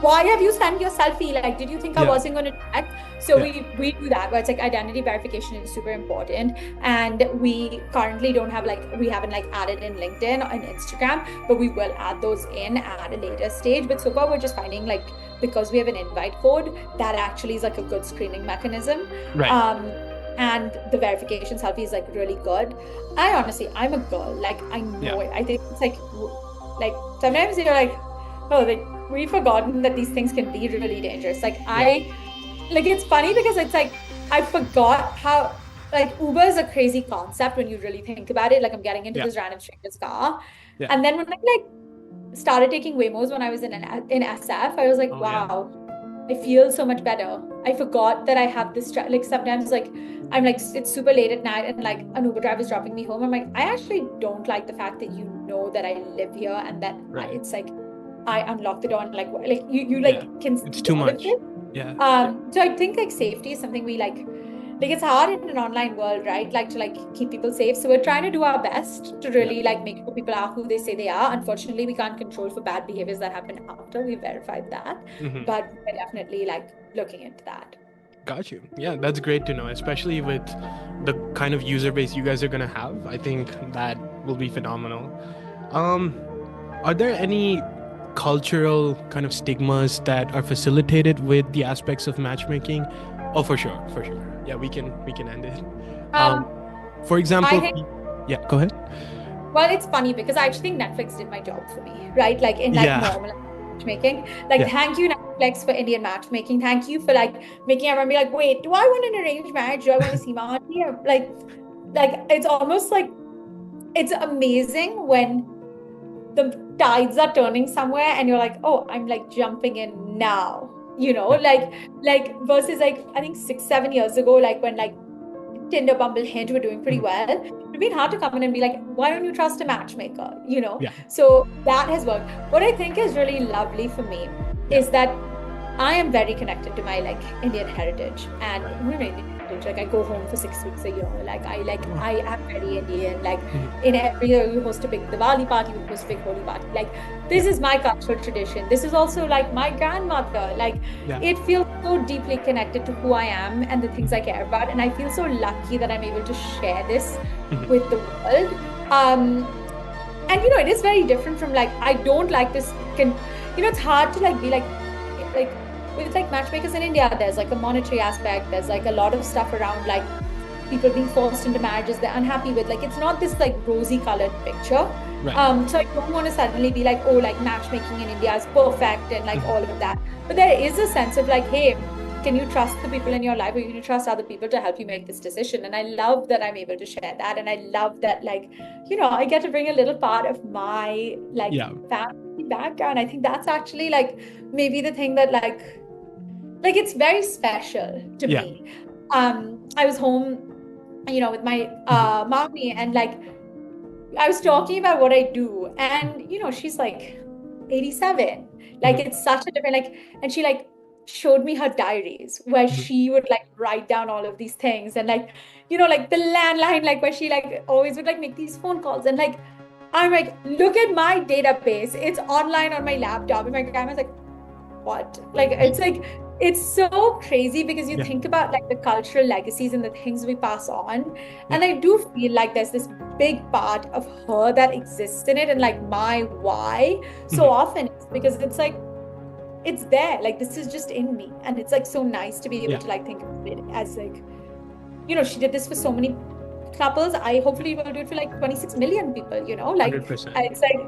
why have you sent your selfie? Like, did you think I Yeah. wasn't going to check? So Yeah. we do that, where it's like identity verification is super important. And we currently don't have like we haven't like added in LinkedIn and Instagram, but we will add those in at a later stage. But so far we're just finding like because we have an invite code, that actually is like a good screening mechanism. Right. Um, and the verification selfie is like really good. I honestly, I'm a girl. Like I Yeah. know it. I think it's like sometimes you're like, oh, like we've forgotten that these things can be really dangerous. Like Yeah. like it's funny because it's like I forgot how like Uber is a crazy concept when you really think about it. Like I'm getting into Yeah. this random stranger's car, Yeah. and then when I like started taking Waymos when I was in SF, I was like, Oh yeah. wow, I feel so much better. I forgot that I have this like sometimes like I'm like it's super late at night and like an Uber driver is dropping me home. I'm like, I actually don't like the fact that you know that I live here and that Right. it's like I unlock the door and like you Yeah. like can It's see too all of much. this. Yeah. So I think like safety is something we like like it's hard in an online world, right? Like to like keep people safe. So we're trying to do our best to Yeah. really like make sure people are who they say they are. Unfortunately, we can't control for bad behaviors that happen after we verified that, Hmm. but we're definitely like looking into that. Got you. Yeah, that's great to know, especially with the kind of user base you guys are gonna have. I think that will be phenomenal. Um, are there any cultural kind of stigmas that are facilitated with the aspects of matchmaking? Oh, for sure, for sure. Yeah, we can end it. Um, Um, for I example, think yeah, go ahead. Well, it's funny because I actually think Netflix did my job for me, right? Like in like Yeah, normal matchmaking. Like, yeah, thank you, Netflix, for Indian matchmaking. Thank you for like making everyone be like, wait, do I want an arranged marriage? Do I want to see my auntie? Or, like it's almost like it's amazing when the tides are turning somewhere and you're like, oh, I'm like jumping in now. yeah. Like versus like I think 6, 7 years ago, like when like Tinder, Bumble, Hinge were doing pretty Mhm. well. It'd been hard to come in and be like, why don't you trust a matchmaker? Yeah, So that has worked. What I think is really lovely for me yeah, is that I am very connected to my like Indian heritage and right. when I Indian heritage, like I go home for 6 weeks a year. Wow. I am very Indian. Like Mhm. in every year we host a big Diwali party, we host a big Holi party. Like Yeah, this is my cultural tradition. This is also like my grandmother. Like yeah, it feels so deeply connected to who I am and the things I mhm, care about. And I feel so lucky that I'm able to share this mhm, with the world. And it is very different from like I don't like this it's hard to like be like with like matchmakers in India, there's like a monetary aspect, there's like a lot of stuff around like people being forced into marriages they're unhappy with. Like it's not this like rosy colored picture. right. So I don't want to suddenly be like, oh, like matchmaking in India is perfect and like Mhm. all of that. But there is a sense of like, hey, can you trust the people in your life or can you trust other people to help you make this decision? And I love that I'm able to share that. And I love that like, I get to bring a little part of my like Yeah, family background. I think that's actually like maybe the thing that like it's very special to yeah, me. I was home, with my mhm, mommy and like I was talking about what I do, and she's like 87. Like mhm, it's such a different like, and she like showed me her diaries where mhm. she would like write down all of these things and like, like the landline, like where she like always would like make these phone calls and like I'm like, look at my database. It's online on my laptop. And my grandma's like, what? It's so crazy because you Yeah, think about like the cultural legacies and the things we pass on. yeah, And I do feel like there's this big part of her that exists in it and like my why so mhm, often it's because it's like it's there. Like this is just in me. And it's like so nice to be able yeah, to like think of it as like, she did this for so many couples. I hopefully will do it for like 26 million people, like 100%. it's like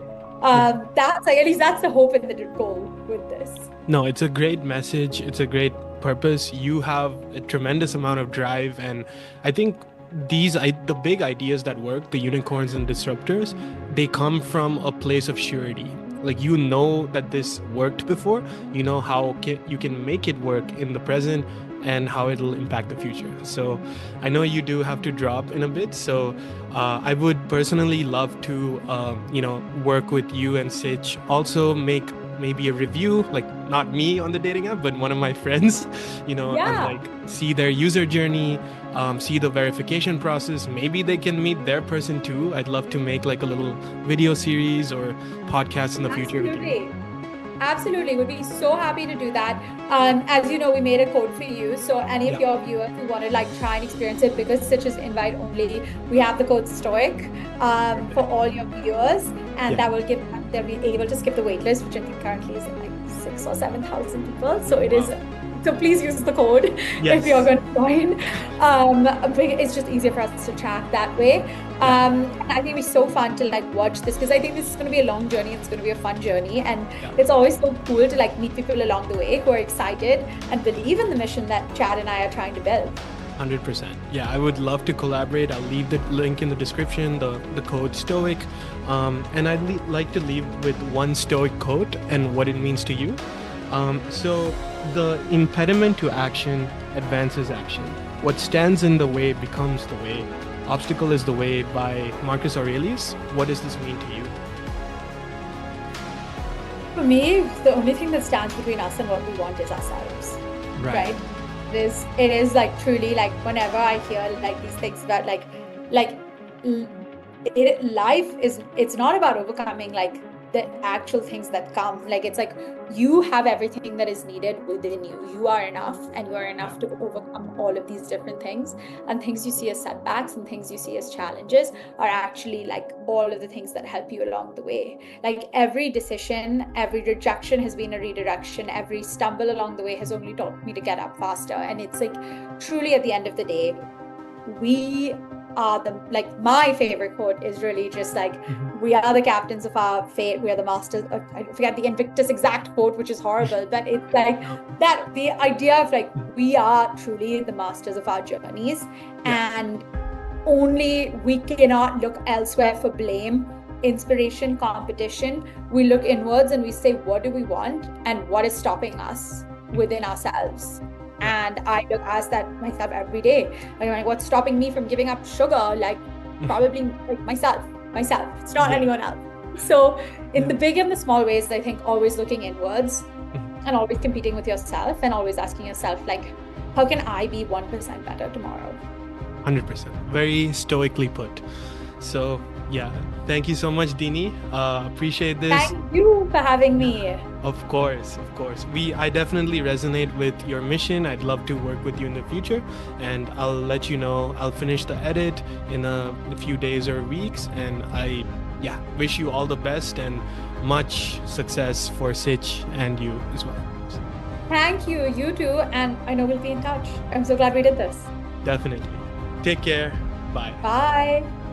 Yeah. that's like at least that's the hope and the goal with this. No, it's a great message. It's a great purpose. You have a tremendous amount of drive, and I think the big ideas that work, the unicorns and disruptors, they come from a place of surety. Like you know that this worked before. You know how you can make it work in the present and how it'll impact the future. So I know you do have to drop in a bit. So I would personally love to, work with you and Sitch. Also make maybe a review, like not me on the dating app, but one of my friends, and Yeah. like see their user journey, see the verification process. Maybe they can meet their person too. I'd love to make like a little video series or podcast in the future with you. Absolutely. Absolutely. Would be so happy to do that. As you know, we made a code for you. So any of Yeah. your viewers who want to like try and experience it because Stitch is invite only, we have the code STOIC for Perfect. all your viewers. And Yeah. that will give they'll be able to skip the wait list, which I think currently is at like 6 or 7,000 people. So it is Wow. so please use the code if you're Yes. going to join. It's just easier for us to track that way. Yeah. And I think it'd be so fun to like watch this because I think this is going to be a long journey. It's going to be a fun journey, and Yeah. it's always so cool to like meet people along the way who are excited and believe in the mission that Chad and I are trying to build. 100%. Yeah, I would love to collaborate. I'll leave the link in the description, the code STOIC. And I'd like to leave with one STOIC quote and what it means to you. So, the impediment to action advances action. What stands in the way becomes the way. Obstacle is the way by Marcus Aurelius. What does this mean to you? For me, the only thing that stands between us and what we want is ourselves, Right. right? it is like truly like whenever I hear like these things about like l- life is, it's not about overcoming like the actual things that come. Like it's like you have everything that is needed within you. You are enough, and you are Yeah. enough to overcome all of these different things. And things you see as setbacks and things you see as challenges are actually like all of the things that help you along the way. Like every decision, every rejection has been a redirection. Every stumble along the way has only taught me to get up faster. And it's like truly at the end of the day, we are the, like my favorite quote is really just like, Mhm. we are the captains of our fate, we are the masters of, I forget the Invictus exact quote, which is horrible, but it's like Yep. that, the idea of like we are truly the masters of our journeys. Yeah. And only we cannot look elsewhere for blame, inspiration, competition. We look inwards and we say, what do we want and what is stopping us within ourselves? Yeah. And I look ask that myself every day. I'm like, what's stopping me from giving up sugar? Like probably like myself. It's not Yeah. anyone else. So in Yeah. the big and the small ways, I think always looking inwards Mhm. and always competing with yourself and always asking yourself, like, how can I be 1% better tomorrow? 100%. Very stoically put. So, yeah, thank you so much, Dini. Appreciate this. Thank you for having me. Of course, of course. I definitely resonate with your mission. I'd love to work with you in the future, and I'll let you know. I'll finish the edit in a few days or weeks, and yeah, wish you all the best and much success for Sitch and you as well. Thank you. You too. And I know we'll be in touch. I'm so glad we did this. Definitely. Take care. Bye. Bye.